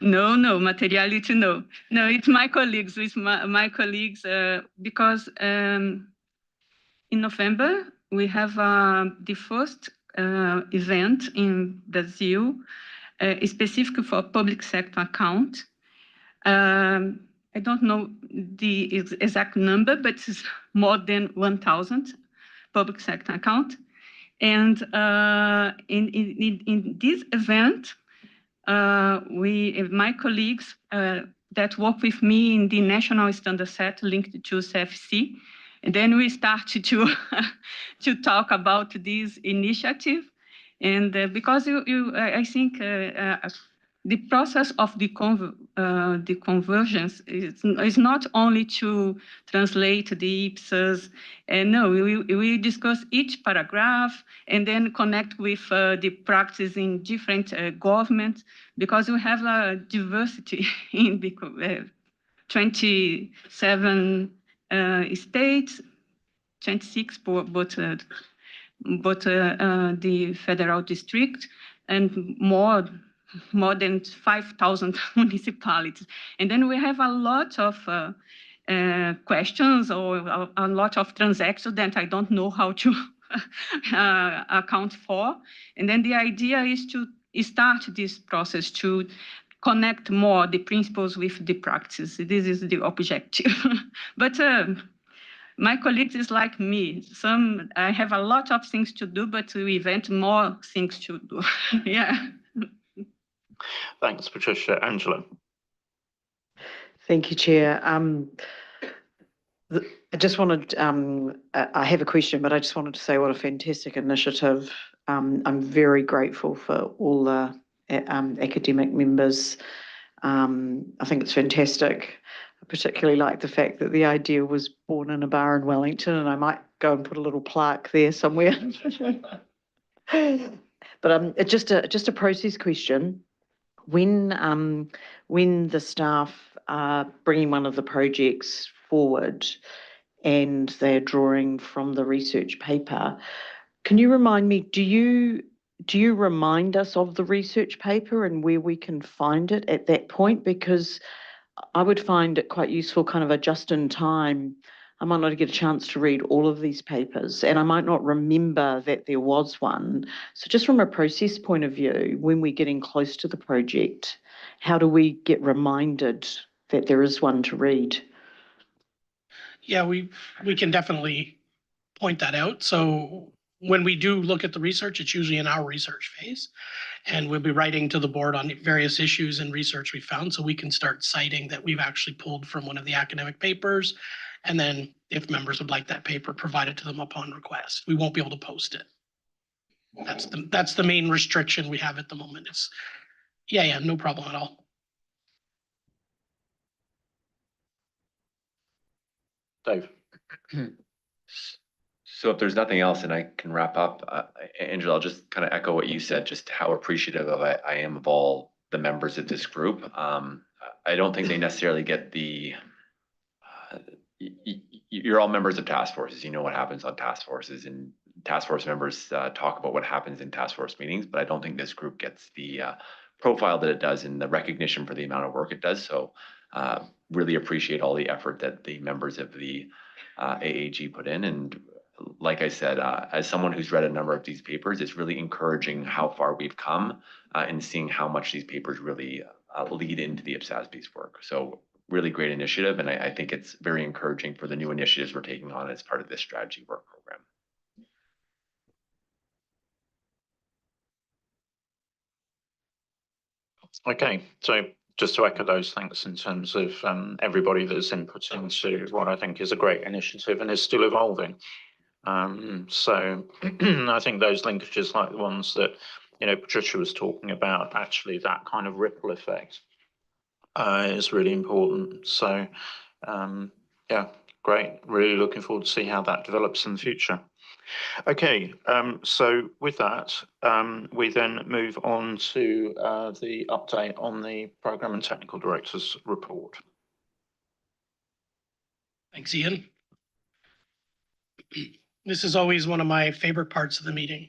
No, materiality, no. No, it's my colleagues, because in November, we have the first event in Brazil, specific for public sector account. I don't know the exact number, but it's more than 1,000 public sector account. And in this event, my colleagues that work with me in the national standard set linked to CFC, and then we started to talk about this initiative. And because I think the process of the convergence is not only to translate the IPSAS, and no, we discuss each paragraph and then connect with the practice in different governments, because we have a diversity in the 27 states, 26, but the federal district, and more than 5,000 municipalities. And then we have a lot of questions or a lot of transactions that I don't know how to account for. And then the idea is to start this process to connect more the principles with the practice. This is the objective. But my colleagues is like me. I have a lot of things to do, but we invent more things to do. Yeah. Thanks, Patricia. Angela. Thank you, Chair. I just wanted, I have a question, but I just wanted to say what a fantastic initiative. I'm very grateful for all the academic members. I think it's fantastic. I particularly like the fact that the idea was born in a bar in Wellington, and I might go and put a little plaque there somewhere. But it's just a process question. When the staff are bringing one of the projects forward and they're drawing from the research paper, can you remind me, do you remind us of the research paper and where we can find it at that point? Because I would find it quite useful, kind of a just in time. I might not get a chance to read all of these papers, and I might not remember that there was one. So just from a process point of view, when we're getting close to the project, how do we get reminded that there is one to read? Yeah, we can definitely point that out. So when we do look at the research, it's usually in our research phase, and we'll be writing to the board on various issues and research we found, so we can start citing that we've actually pulled from one of the academic papers. And then if members would like that paper, provide it to them upon request. We won't be able to post it. That's the main restriction we have at the moment. It's yeah, no problem at all. Dave. So if there's nothing else, and I can wrap up, Angela, I'll just kind of echo what you said, just how appreciative of I am of all the members of this group. I don't think they necessarily get the, you're all members of task forces. You know what happens on task forces, and task force members talk about what happens in task force meetings, but I don't think this group gets the profile that it does and the recognition for the amount of work it does. So really appreciate all the effort that the members of the AAG put in. And like I said, as someone who's read a number of these papers, it's really encouraging how far we've come and seeing how much these papers really lead into the IPSASB's work. So really great initiative, and I think it's very encouraging for the new initiatives we're taking on as part of this strategy work program. Okay, so just to echo those thanks in terms of everybody that's input into what I think is a great initiative and is still evolving. So I think those linkages, like the ones that Patricia was talking about, actually that kind of ripple effect is really important. So yeah, great. Really looking forward to see how that develops in the future. Okay, so with that, we then move on to the update on the Programme and Technical Director's report. Thanks, Ian. This is always one of my favorite parts of the meeting,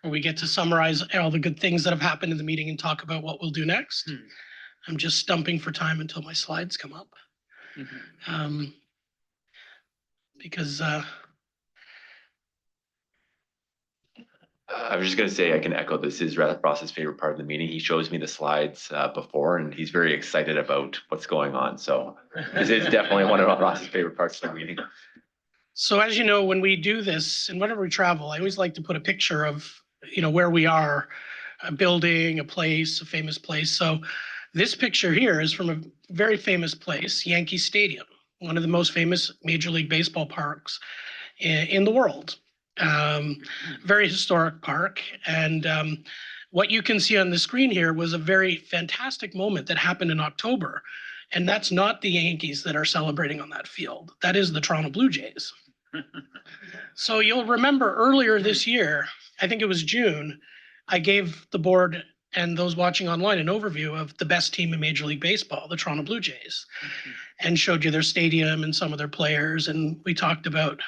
where we get to summarize all the good things that have happened in the meeting and talk about what we'll do next. I'm just stumping for time until my slides come up. Because I was just going to say, I can echo this is Ross's favorite part of the meeting. He shows me the slides before, and he's very excited about what's going on. So this is definitely one of Ross's favorite parts of the meeting. So as you know, when we do this and whenever we travel, I always like to put a picture of, where we are, a building, a place, a famous place. So this picture here is from a very famous place, Yankee Stadium, one of the most famous Major League Baseball parks in the world. Very historic park. And what you can see on the screen here was a very fantastic moment that happened in October. And that's not the Yankees that are celebrating on that field. That is the Toronto Blue Jays. So you'll remember earlier this year, I think it was June, I gave the board and those watching online an overview of the best team in Major League Baseball, the Toronto Blue Jays, and showed you their stadium and some of their players. And we talked about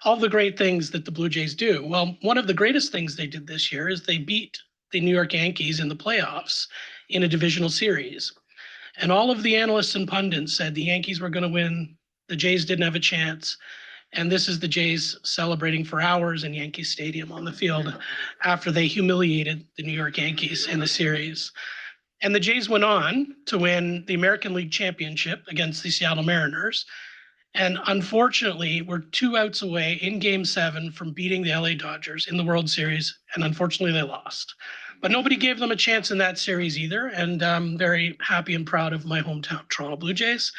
all the great things that the Blue Jays do. Well, one of the greatest things they did this year is they beat the New York Yankees in the playoffs in a divisional series. And all of the analysts and pundits said the Yankees were going to win, the Jays didn't have a chance. And this is the Jays celebrating for hours in Yankee Stadium on the field after they humiliated the New York Yankees in the series. And the Jays went on to win the American League Championship against the Seattle Mariners. And unfortunately, we're 2 outs away in Game 7 from beating the LA Dodgers in the World Series. And unfortunately, they lost. But nobody gave them a chance in that series either. And I'm very happy and proud of my hometown Toronto Blue Jays,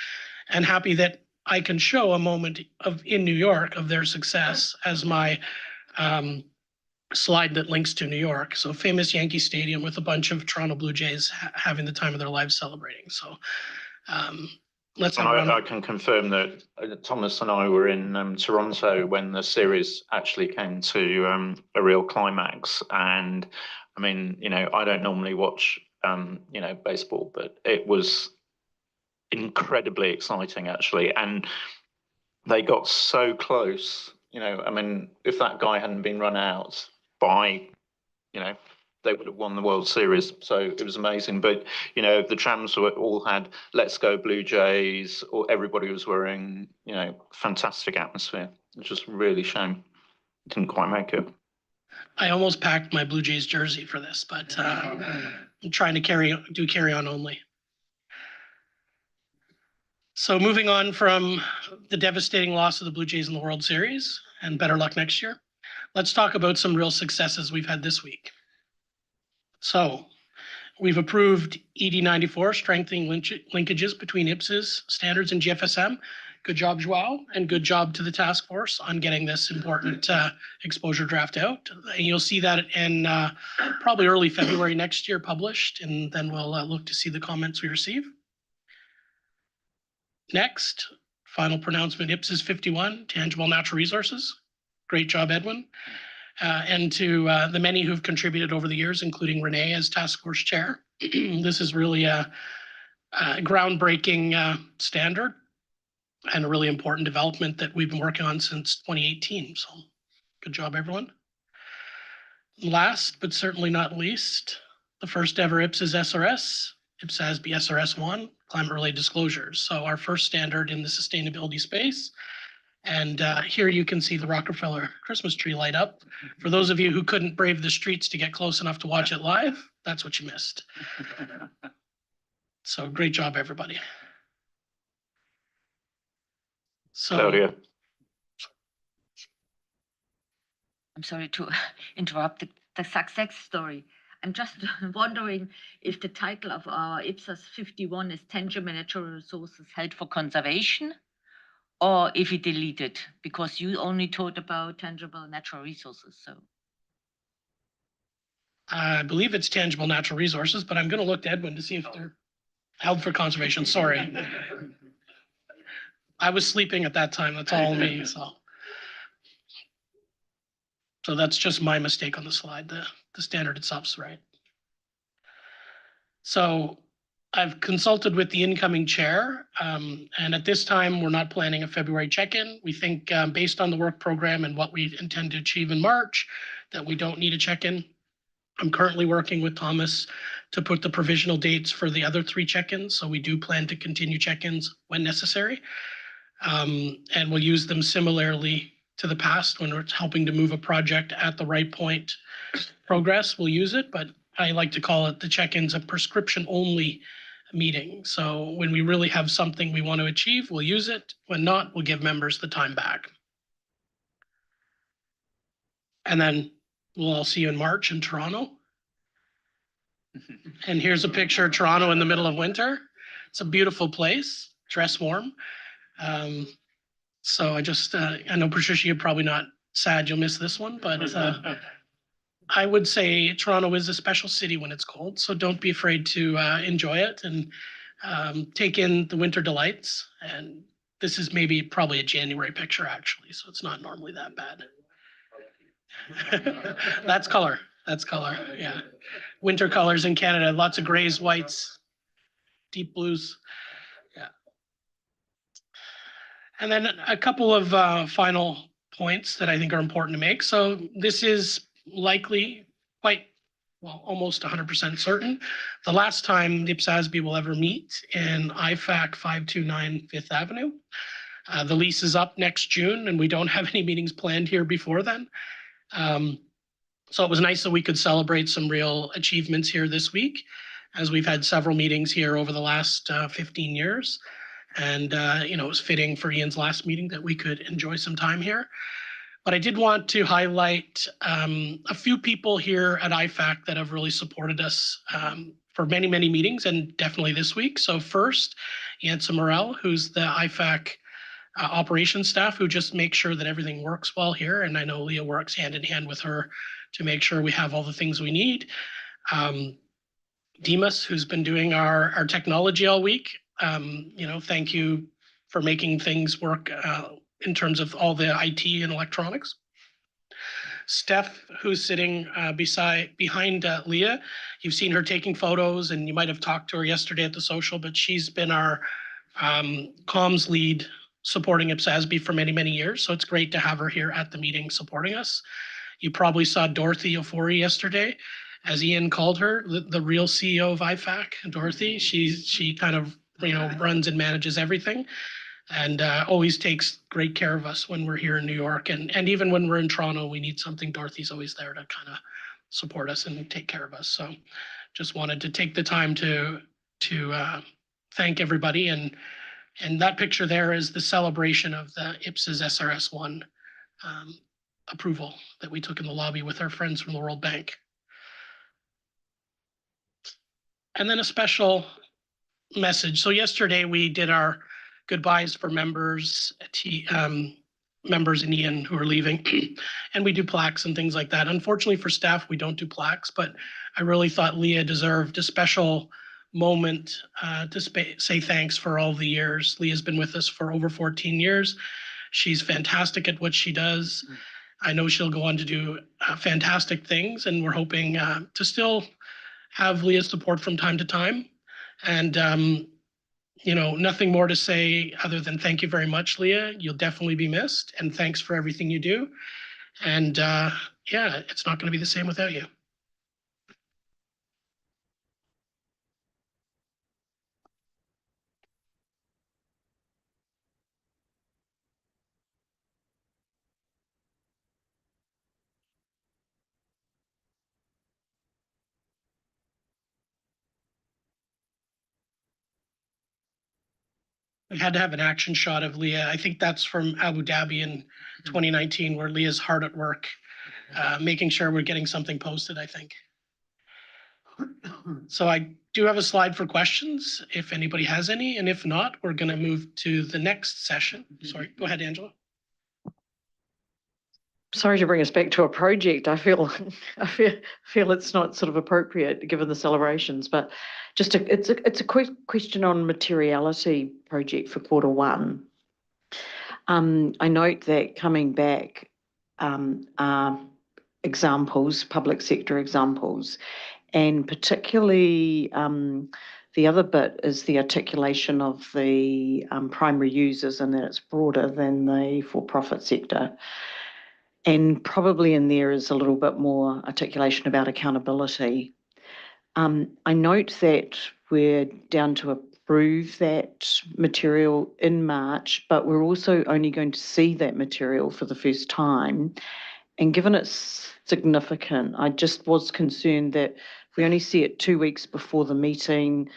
and happy that I can show a moment in New York of their success as my slide that links to New York. So famous Yankee Stadium with a bunch of Toronto Blue Jays having the time of their lives celebrating. So let's have I can confirm that Thomas and I were in Toronto when the series actually came to a real climax. And I mean, I don't normally watch, baseball, but it was incredibly exciting actually. And they got so close, I mean, if that guy hadn't been run out by, they would have won the World Series. So it was amazing. But, the trams all had "Let's Go Blue Jays," or everybody was wearing, fantastic atmosphere. It's just really shame it didn't quite make it. I almost packed my Blue Jays jersey for this, but I'm trying to do carry on only. So moving on from the devastating loss of the Blue Jays in the World Series, and better luck next year, let's talk about some real successes we've had this week. So we've approved ED 94, strengthening linkages between IPSAS standards and GFSM. Good job, Joao, and good job to the task force on getting this important exposure draft out. And you'll see that in probably early February next year published, and then we'll look to see the comments we receive. Next, final pronouncement, IPSAS 51, tangible natural resources. Great job, Edwin. And to the many who've contributed over the years, including Renee as task force chair. This is really a groundbreaking standard and a really important development that we've been working on since 2018. So good job, everyone. Last, but certainly not least, the first ever IPSAS SRS, IPSASB SRS 1, climate-related disclosures. So our first standard in the sustainability space. And here you can see the Rockefeller Christmas tree light up. For those of you who couldn't brave the streets to get close enough to watch it live, that's what you missed. So great job, everybody. So, Claudia. I'm sorry to interrupt the success story. I'm just wondering if the title of our IPSAS 51 is Tangible Natural Resources Held for Conservation, or if we delete it, because you only talked about tangible natural resources. So I believe it's tangible natural resources, but I'm going to look to Edwin to see if they're held for conservation. Sorry. I was sleeping at that time. That's all me. So that's just my mistake on the slide. The standard itself's right. So I've consulted with the incoming chair, and at this time, we're not planning a February check-in. We think based on the work program and what we intend to achieve in March, that we don't need a check-in. I'm currently working with Thomas to put the provisional dates for the other 3 check-ins. So we do plan to continue check-ins when necessary. And we'll use them similarly to the past when we're helping to move a project at the right point. Progress, we'll use it, but I like to call it the check-ins a prescription only meeting. So when we really have something we want to achieve, we'll use it. When not, we'll give members the time back. And then we'll all see you in March in Toronto. And here's a picture of Toronto in the middle of winter. It's a beautiful place, dress warm. So I know Patricia, you're probably not sad you'll miss this one, but I would say Toronto is a special city when it's cold, so don't be afraid to enjoy it and take in the winter delights. And this is maybe probably a January picture actually, so it's not normally that bad. That's color. That's color. Yeah. Winter colors in Canada, lots of grays, whites, deep blues. Yeah. And then a couple of final points that I think are important to make. So this is likely quite, well, almost 100% certain. The last time the IPSASB will ever meet in IFAC 529 Fifth Avenue. The lease is up next June and we don't have any meetings planned here before then. So it was nice that we could celebrate some real achievements here this week, as we've had several meetings here over the last 15 years. And, it was fitting for Ian's last meeting that we could enjoy some time here. But I did want to highlight a few people here at IFAC that have really supported us for many, many meetings, and definitely this week. So first, Yansa Morel, who's the IFAC operations staff, who just makes sure that everything works well here. And I know Leah works hand in hand with her to make sure we have all the things we need. Demas, who's been doing our technology all week. Thank you for making things work in terms of all the IT and electronics. Steph, who's sitting behind Leah. You've seen her taking photos and you might have talked to her yesterday at the social, but she's been our comms lead supporting IPSASB for many, many years. So it's great to have her here at the meeting supporting us. You probably saw Dorothy Ofori yesterday, as Ian called her, the real CEO of IFAC. Dorothy, she kind of runs and manages everything, and always takes great care of us when we're here in New York, and even when we're in Toronto, we need something. Dorothy's always there to kind of support us and take care of us. So, just wanted to take the time to thank everybody, and that picture there is the celebration of the IPSAS SRS-1 approval that we took in the lobby with our friends from the World Bank. And then a special message. So yesterday we did our goodbyes for members and Ian who are leaving, and we do plaques and things like that. Unfortunately for staff, we don't do plaques, but I really thought Leah deserved a special moment to say thanks for all the years. Leah's been with us for over 14 years. She's fantastic at what she does. I know she'll go on to do fantastic things, and we're hoping to still have Leah's support from time to time. And, nothing more to say other than thank you very much, Leah. You'll definitely be missed, and thanks for everything you do. And it's not going to be the same without you. We had to have an action shot of Leah. I think that's from Abu Dhabi in 2019, where Leah's hard at work, making sure we're getting something posted, I think. So I do have a slide for questions if anybody has any, and if not, we're going to move to the next session. Sorry, go ahead, Angela. Sorry to bring us back to a project. I feel it's not sort of appropriate given the celebrations, but it's a quick question on materiality project for Q1. I note that coming back are examples, public sector examples, and particularly the other bit is the articulation of the primary users, and that it's broader than the for-profit sector. And probably in there is a little bit more articulation about accountability. I note that we're down to approve that material in March, but we're also only going to see that material for the first time. And given it's significant, I just was concerned that if we only see it 2 weeks before the meeting,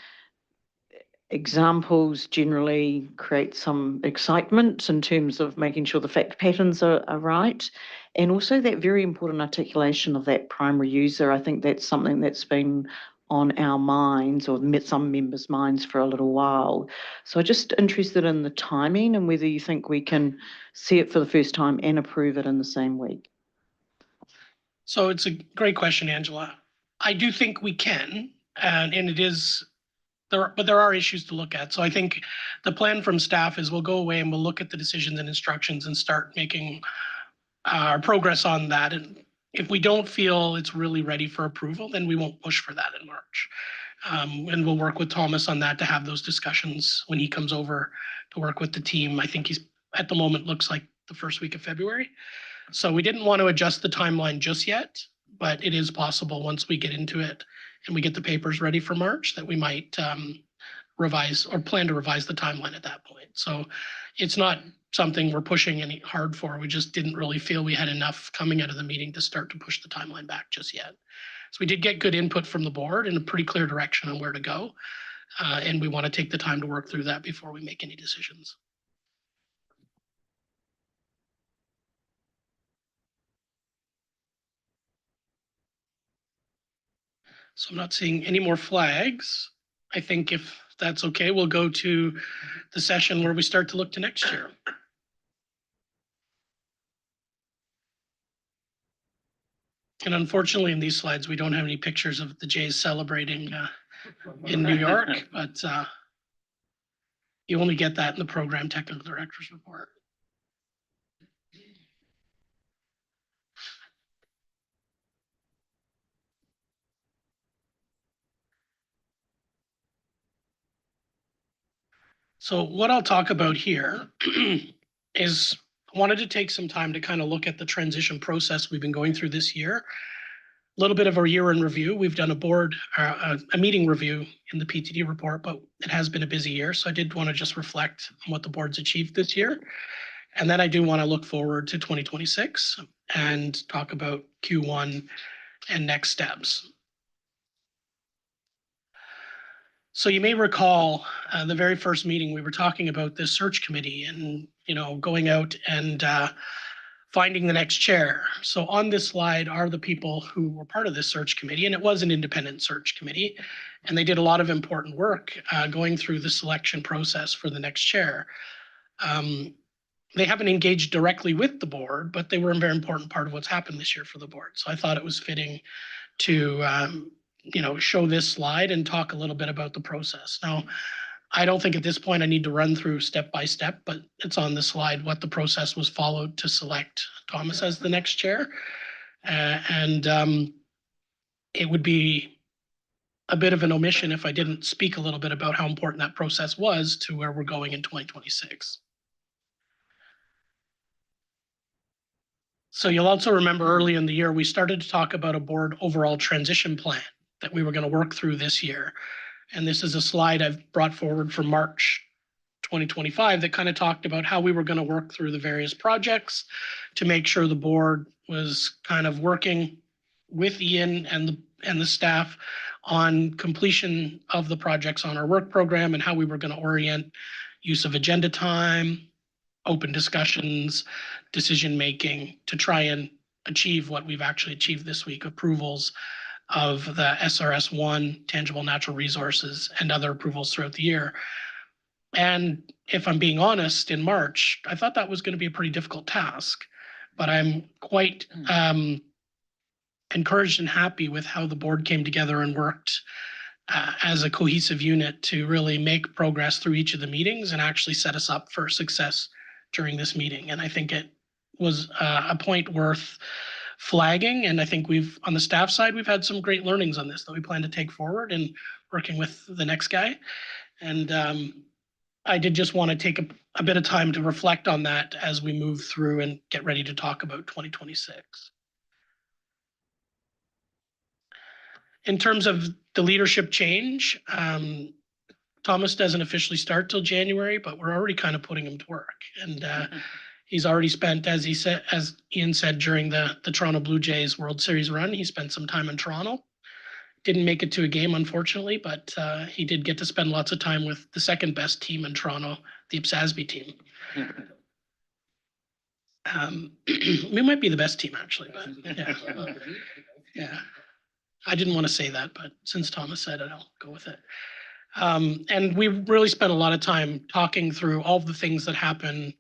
examples generally create some excitement in terms of making sure the fact patterns are right. And also that very important articulation of that primary user. I think that's something that's been on our minds, or some members' minds, for a little while. So just interested in the timing and whether you think we can see it for the first time and approve it in the same week. So it's a great question, Angela. I do think we can, and it is there, but there are issues to look at. So I think the plan from staff is we'll go away and we'll look at the decisions and instructions and start making progress on that. And if we don't feel it's really ready for approval, then we won't push for that in March. And we'll work with Thomas on that to have those discussions when he comes over to work with the team. I think he's at the moment looks like the first week of February. So we didn't want to adjust the timeline just yet, but it is possible once we get into it and we get the papers ready for March that we might revise or plan to revise the timeline at that point. So it's not something we're pushing any hard for. We just didn't really feel we had enough coming out of the meeting to start to push the timeline back just yet. So we did get good input from the board and a pretty clear direction on where to go. And we want to take the time to work through that before we make any decisions. So I'm not seeing any more flags. I think if that's okay, we'll go to the session where we start to look to next year. And unfortunately, in these slides, we don't have any pictures of the Jays celebrating in New York, but you only get that in the program technical director's report. So what I'll talk about here is I wanted to take some time to kind of look at the transition process we've been going through this year. A little bit of a year in review. We've done a meeting review in the PTD report, but it has been a busy year. So I did want to just reflect on what the board's achieved this year. And then I do want to look forward to 2026 and talk about Q1 and next steps. So you may recall the very first meeting we were talking about this search committee and going out and finding the next chair. So on this slide are the people who were part of this search committee, and it was an independent search committee, and they did a lot of important work going through the selection process for the next chair. They haven't engaged directly with the board, but they were a very important part of what's happened this year for the board. So I thought it was fitting to show this slide and talk a little bit about the process. Now, I don't think at this point I need to run through step by step, but it's on the slide what the process was followed to select Thomas as the next chair. And it would be a bit of an omission if I didn't speak a little bit about how important that process was to where we're going in 2026. So you'll also remember early in the year, we started to talk about a board overall transition plan that we were going to work through this year. And this is a slide I've brought forward for March 2025 that kind of talked about how we were going to work through the various projects to make sure the board was kind of working with Ian and the staff on completion of the projects on our work program and how we were going to orient use of agenda time, open discussions, decision-making to try and achieve what we've actually achieved this week, approvals of the SRS-1, tangible natural resources, and other approvals throughout the year. And if I'm being honest, in March, I thought that was going to be a pretty difficult task, but I'm quite encouraged and happy with how the board came together and worked as a cohesive unit to really make progress through each of the meetings and actually set us up for success during this meeting. And I think it was a point worth flagging. And I think on the staff side, we've had some great learnings on this that we plan to take forward and working with the next guy. And I did just want to take a bit of time to reflect on that as we move through and get ready to talk about 2026. In terms of the leadership change, Thomas doesn't officially start till January, but we're already kind of putting him to work. And he's already spent, as Ian said, during the Toronto Blue Jays World Series run, he spent some time in Toronto. Didn't make it to a game, unfortunately, but he did get to spend lots of time with the second best team in Toronto, the IPSASB team. We might be the best team, actually, but yeah. I didn't want to say that, but since Thomas said it, I'll go with it. And we really spent a lot of time talking through all of the things that happen,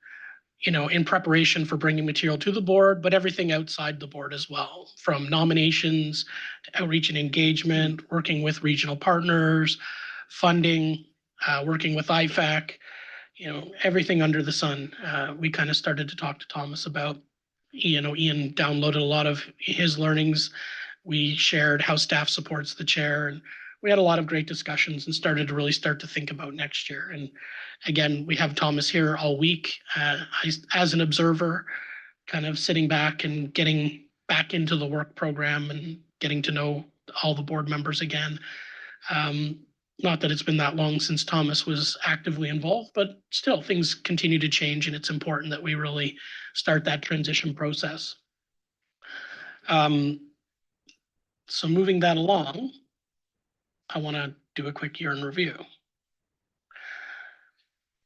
in preparation for bringing material to the board, but everything outside the board as well, from nominations to outreach and engagement, working with regional partners, funding, working with IFAC, everything under the sun. We kind of started to talk to Thomas about. Ian downloaded a lot of his learnings. We shared how staff supports the chair, and we had a lot of great discussions and started to think about next year. And again, we have Thomas here all week as an observer, kind of sitting back and getting back into the work program and getting to know all the board members again. Not that it's been that long since Thomas was actively involved, but still things continue to change, and it's important that we really start that transition process. So moving that along, I want to do a quick year in review.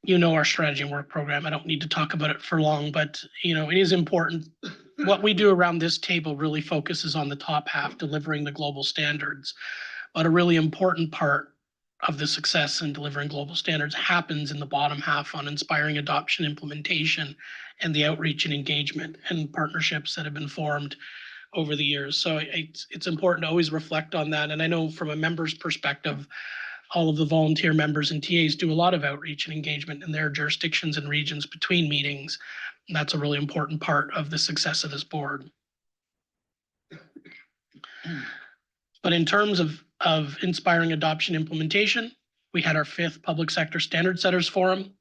Our strategy and work program. I don't need to talk about it for long, but it is important. What we do around this table really focuses on the top half, delivering the global standards. But a really important part of the success in delivering global standards happens in the bottom half on inspiring adoption, implementation, and the outreach and engagement and partnerships that have been formed over the years. So it's important to always reflect on that. And I know from a member's perspective, all of the volunteer members and TAs do a lot of outreach and engagement in their jurisdictions and regions between meetings. And that's a really important part of the success of this board. But in terms of inspiring adoption implementation, we had our 5th Public Sector Standard Setters Forum.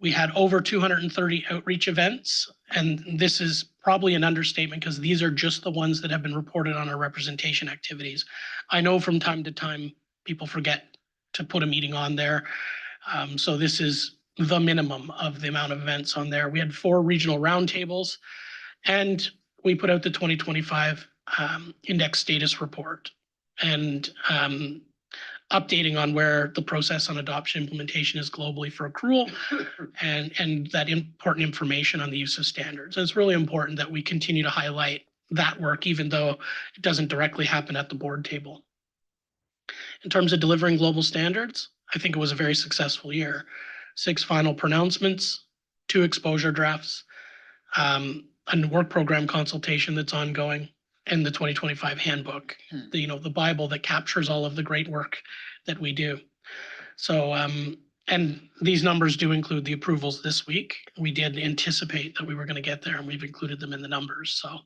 We had over 230 outreach events, and this is probably an understatement because these are just the ones that have been reported on our representation activities. I know from time to time people forget to put a meeting on there, so this is the minimum of the amount of events on there. We had 4 regional roundtables, and we put out the 2025 index status report and updating on where the process on adoption implementation is globally for accrual and that important information on the use of standards. And it's really important that we continue to highlight that work, even though it doesn't directly happen at the board table. In terms of delivering global standards, I think it was a very successful year. 6 final pronouncements, 2 exposure drafts, a work program consultation that's ongoing, and the 2025 handbook, the Bible that captures all of the great work that we do. So, and these numbers do include the approvals this week. We did anticipate that we were going to get there, and we've included them in the numbers. So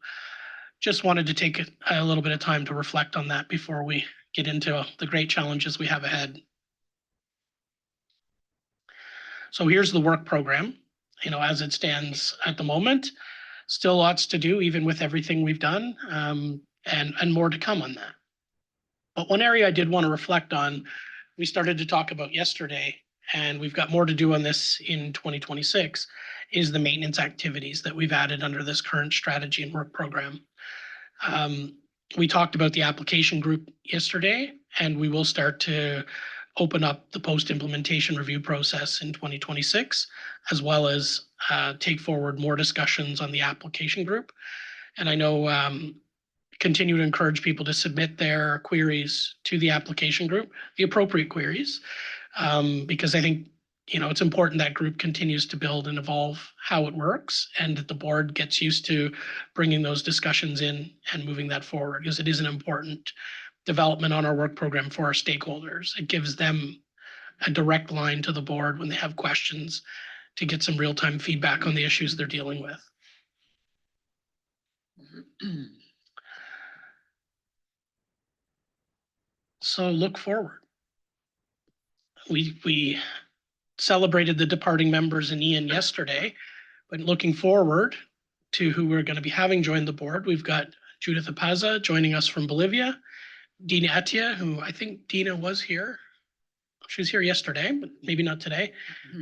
just wanted to take a little bit of time to reflect on that before we get into the great challenges we have ahead. So here's the work program, as it stands at the moment. Still lots to do, even with everything we've done, and more to come on that. But one area I did want to reflect on, we started to talk about yesterday, and we've got more to do on this in 2026, is the maintenance activities that we've added under this current strategy and work program. We talked about the application group yesterday, and we will start to open up the post-implementation review process in 2026, as well as take forward more discussions on the application group. And I know continue to encourage people to submit their queries to the application group, the appropriate queries, because I think it's important that group continues to build and evolve how it works, and that the board gets used to bringing those discussions in and moving that forward, because it is an important development on our work program for our stakeholders. It gives them a direct line to the board when they have questions to get some real-time feedback on the issues they're dealing with. So look forward. We celebrated the departing members and Ian yesterday, but looking forward to who we're going to be having join the board, we've got Judith Apaza joining us from Bolivia, Dina Atia, who I think Dina was here. She was here yesterday, but maybe not today,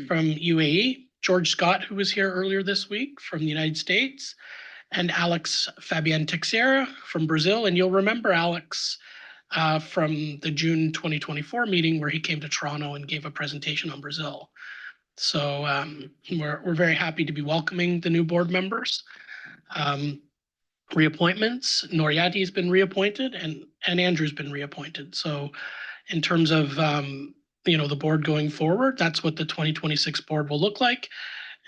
from UAE. George Scott, who was here earlier this week from the United States, and Alex Fabian Teixeira from Brazil. And you'll remember Alex from the June 2024 meeting where he came to Toronto and gave a presentation on Brazil. So we're very happy to be welcoming the new board members. reappointments. Noriati's been reappointed and Andrew's been reappointed. So in terms of, the board going forward, that's what the 2026 board will look like.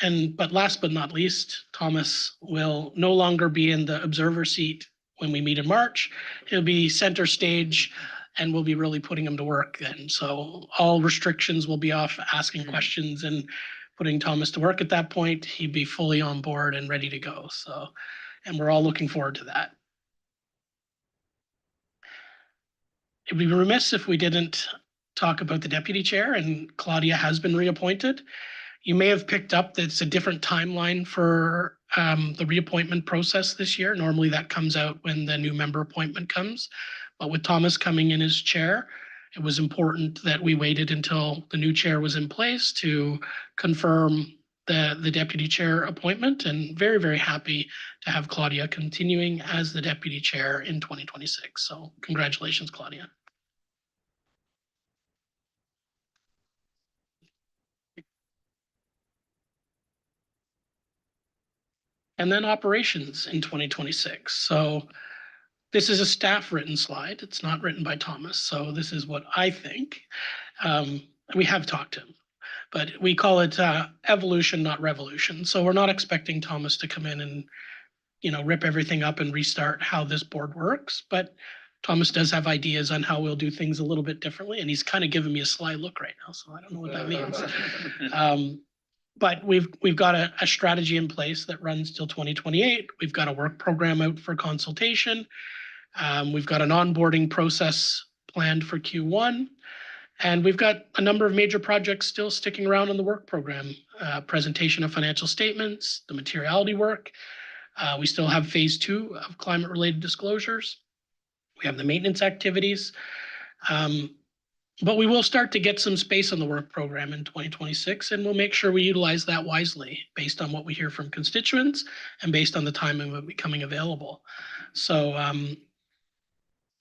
But last but not least, Thomas will no longer be in the observer seat when we meet in March. He'll be center stage and we'll be really putting him to work then. So all restrictions will be off, asking questions and putting Thomas to work at that point. He'd be fully on board and ready to go. So, and we're all looking forward to that. It'd be remiss if we didn't talk about the deputy chair, and Claudia has been reappointed. You may have picked up that it's a different timeline for the reappointment process this year. Normally that comes out when the new member appointment comes. But with Thomas coming in as chair, it was important that we waited until the new chair was in place to confirm the deputy chair appointment, and very, very happy to have Claudia continuing as the deputy chair in 2026. So congratulations, Claudia. And then operations in 2026. So this is a staff written slide. It's not written by Thomas. So this is what I think. We have talked to him, but we call it evolution, not revolution. So we're not expecting Thomas to come in and, rip everything up and restart how this board works. But Thomas does have ideas on how we'll do things a little bit differently. And he's kind of giving me a sly look right now. So I don't know what that means. But we've got a strategy in place that runs till 2028. We've got a work program out for consultation. We've got an onboarding process planned for Q1. And we've got a number of major projects still sticking around on the work program. Presentation of financial statements, the materiality work. We still have phase 2 of climate-related disclosures. We have the maintenance activities. But we will start to get some space on the work program in 2026, and we'll make sure we utilize that wisely based on what we hear from constituents and based on the timing of it becoming available. So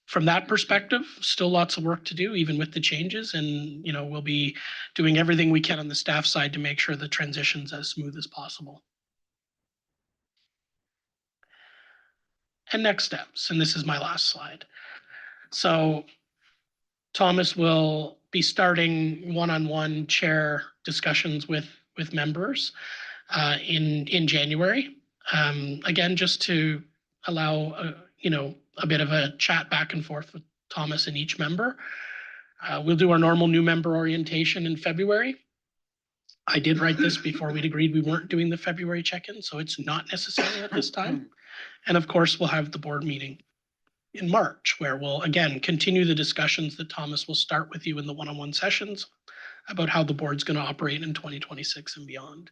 from that perspective, still lots of work to do, even with the changes. And, we'll be doing everything we can on the staff side to make sure the transition's as smooth as possible. And next steps, and this is my last slide. So Thomas will be starting one-on-one chair discussions with members in January. Again, just to allow a bit of a chat back and forth with Thomas and each member. We'll do our normal new member orientation in February. I did write this before we'd agreed we weren't doing the February check-in, so it's not necessary at this time. And of course, we'll have the board meeting in March, where we'll again continue the discussions that Thomas will start with you in the one-on-one sessions about how the board's going to operate in 2026 and beyond.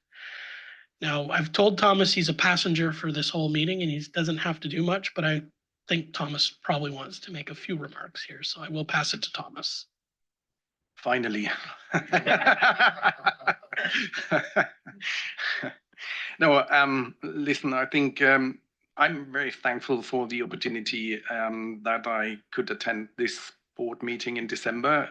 Now, I've told Thomas he's a passenger for this whole meeting and he doesn't have to do much, but I think Thomas probably wants to make a few remarks here, so I will pass it to Thomas. Finally. No, listen, I think I'm very thankful for the opportunity that I could attend this board meeting in December.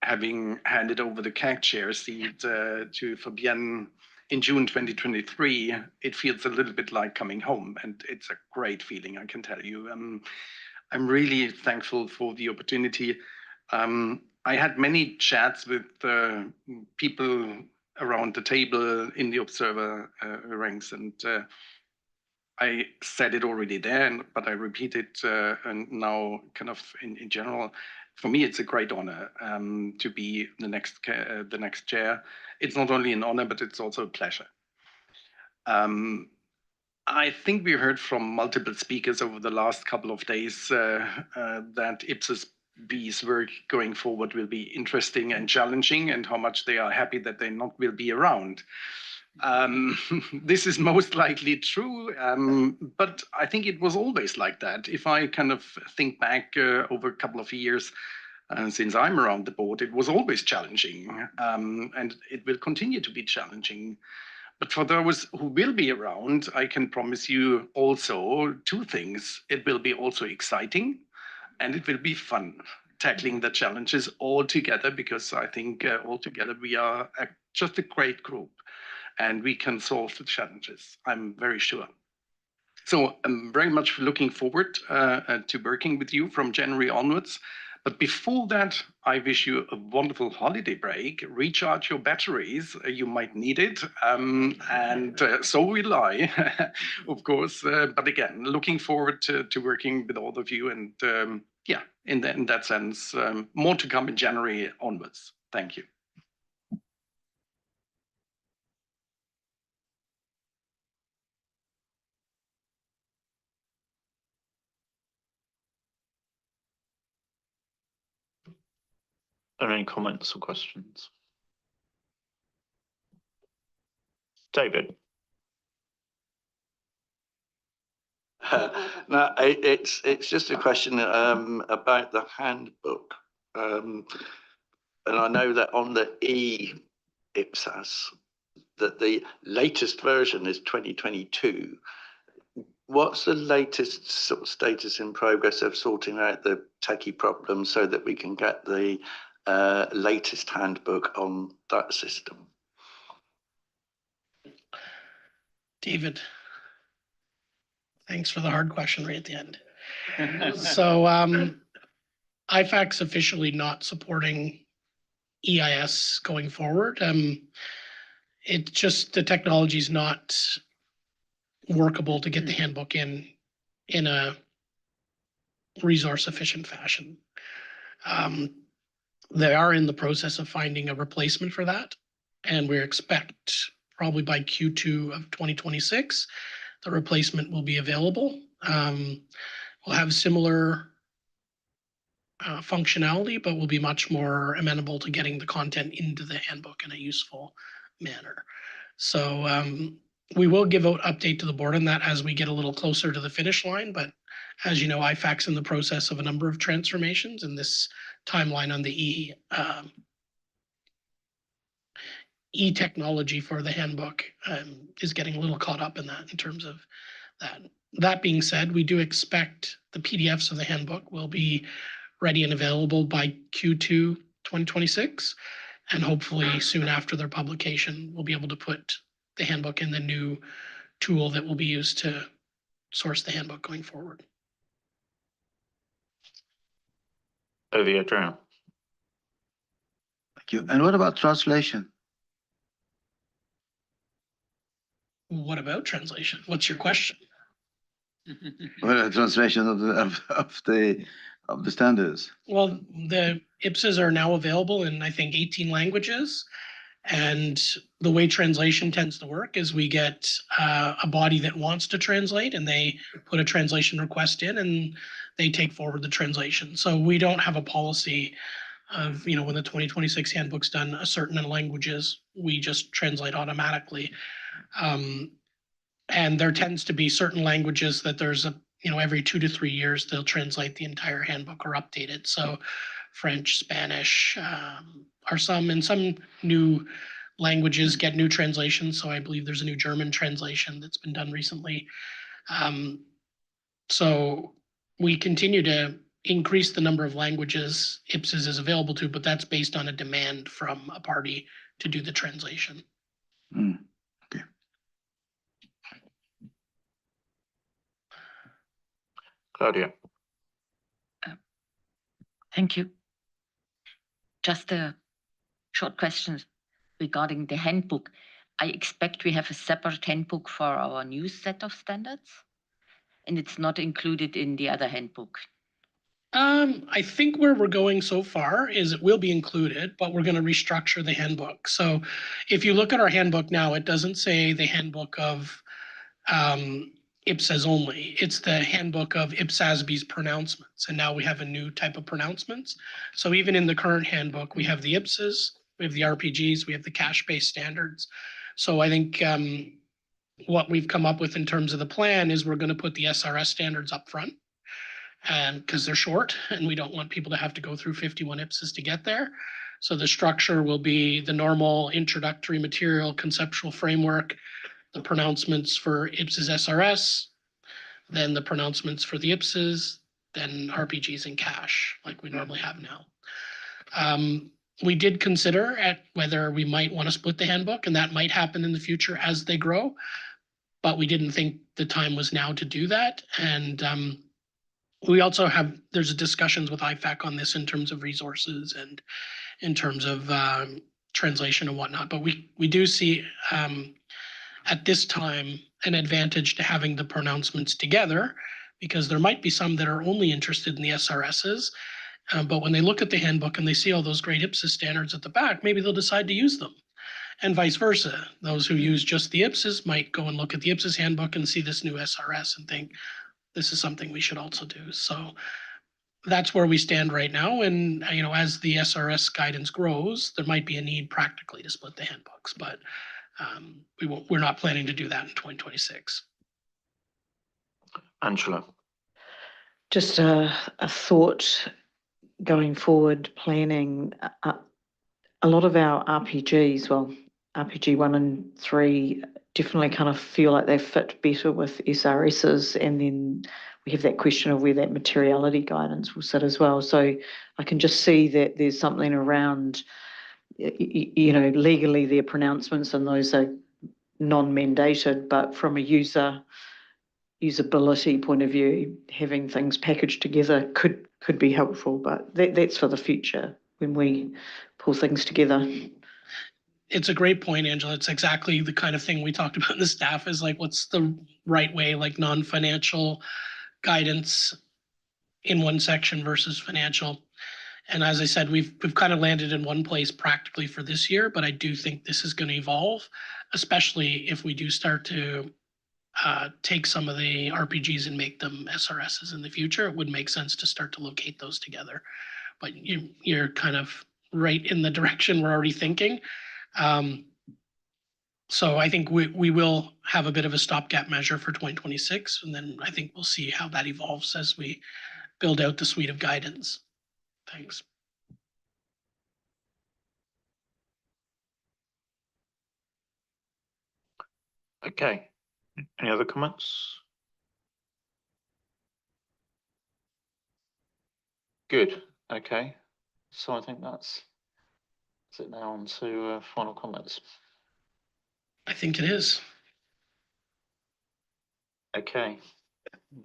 Having handed over the CAG chair seat to Fabienne in June 2023, it feels a little bit like coming home, and it's a great feeling, I can tell you. I'm really thankful for the opportunity. I had many chats with people around the table in the observer ranks, and I said it already there, but I repeat it and now kind of in general. For me, it's a great honor to be the next chair. It's not only an honor, but it's also a pleasure. I think we heard from multiple speakers over the last couple of days that IPSASB's work going forward will be interesting and challenging, and how much they are happy that they not will be around. This is most likely true, but I think it was always like that. If I kind of think back over a couple of years since I'm around the board, it was always challenging, and it will continue to be challenging. But for those who will be around, I can promise you also 2 things. It will be also exciting, and it will be fun tackling the challenges all together, because I think all together we are just a great group. And we can solve the challenges, I'm very sure. So I'm very much looking forward to working with you from January onwards. But before that, I wish you a wonderful holiday break. Recharge your batteries. You might need it. And so will I, of course. But again, looking forward to working with all of you. And yeah, in that sense, more to come in January onwards. Thank you. Are there any comments or questions? David? No, it's just a question about the handbook. And I know that on the IPSAS, that the latest version is 2022. What's the latest sort of status in progress of sorting out the techie problems so that we can get the latest handbook on that system? David, thanks for the hard question right at the end. So IFAC's officially not supporting EIS going forward. It's just the technology is not workable to get the handbook in a resource efficient fashion. They are in the process of finding a replacement for that, and we expect probably by Q2 of 2026, the replacement will be available. We'll have similar functionality, but will be much more amenable to getting the content into the handbook in a useful manner. So we will give out update to the board on that as we get a little closer to the finish line. But as you know, IFAC's in the process of a number of transformations, and this timeline on the e-technology for the handbook is getting a little caught up in that in terms of that. That being said, we do expect the PDFs of the handbook will be ready and available by Q2 2026. And hopefully soon after their publication, we'll be able to put the handbook in the new tool that will be used to source the handbook going forward. Over here, Adrian. Thank you. And what about translation? What about translation? What's your question? Well, translation of the standards. Well, the IPSAs are now available in, I think, 18 languages. And the way translation tends to work is we get a body that wants to translate, and they put a translation request in, and they take forward the translation. So we don't have a policy of, when the 2026 handbook's done a certain languages, we just translate automatically. And there tends to be certain languages that there's every 2 to 3 years, they'll translate the entire handbook or update it. So French, Spanish are some, and some new languages get new translations. So I believe there's a new German translation that's been done recently. So we continue to increase the number of languages IPSAS is available to, but that's based on a demand from a party to do the translation. Okay. Claudia. Thank you. Just a short question regarding the handbook. I expect we have a separate handbook for our new set of standards, and it's not included in the other handbook. I think where we're going so far is it will be included, but we're going to restructure the handbook. So if you look at our handbook now, it doesn't say the handbook of IPSAS only. It's the handbook of IPSASB's pronouncements. And now we have a new type of pronouncements. So even in the current handbook, we have the IPSAS, we have the RPGs, we have the cache-based standards. So I think what we've come up with in terms of the plan is we're going to put the SRS standards up front, and because they're short and we don't want people to have to go through 51 IPSAS to get there. So the structure will be the normal introductory material, conceptual framework, the pronouncements for IPSAS SRS, then the pronouncements for the IPSAS, then RPGs and cache like we normally have now. We did consider at whether we might want to split the handbook, and that might happen in the future as they grow, but we didn't think the time was now to do that. And we also there's discussions with IFAC on this in terms of resources and in terms of translation and whatnot. But we do see at this time an advantage to having the pronouncements together, because there might be some that are only interested in the SRSs. But when they look at the handbook and they see all those great IPSAS standards at the back, maybe they'll decide to use them. And vice versa. Those who use just the IPSAS might go and look at the IPSAS handbook and see this new SRS and think, this is something we should also do. So that's where we stand right now. And, as the SRS guidance grows, there might be a need practically to split the handbooks, but we're not planning to do that in 2026. Angela. Just a thought going forward, planning. A lot of our RPGs, RPG 1 and 3, definitely kind of feel like they fit better with SRSs, and then we have that question of where that materiality guidance will sit as well. So I can just see that there's something around, legally their pronouncements, and those are non-mandated, but from a usability point of view, having things packaged together could be helpful, but that's for the future when we pull things together. It's a great point, Angela. It's exactly the kind of thing we talked about in the staff, is like, what's the right way, like non-financial guidance in one section versus financial. And as I said, we've kind of landed in one place practically for this year, but I do think this is going to evolve, especially if we do start to take some of the RPGs and make them SRSs in the future. It would make sense to start to locate those together. But you're kind of right in the direction we're already thinking. So I think we will have a bit of a stopgap measure for 2026, and then I think we'll see how that evolves as we build out the suite of guidance. Thanks. Okay. Any other comments? Good. Okay. So I think that's it now on to final comments. I think it is. Okay.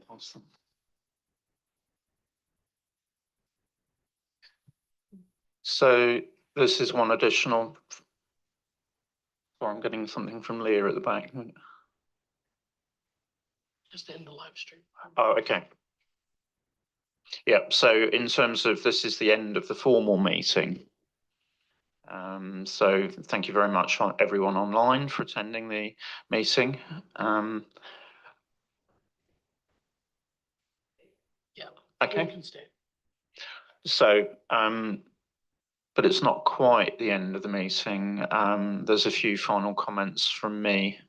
Awesome. So this is one additional. Sorry, I'm getting something from Leah at the back. Just end the live stream. Oh, okay. Yeah, so in terms of, this is the end of the formal meeting. So thank you very much everyone online for attending the meeting. Yeah. Okay. You can stay. So, but it's not quite the end of the meeting. There's a few final comments from me.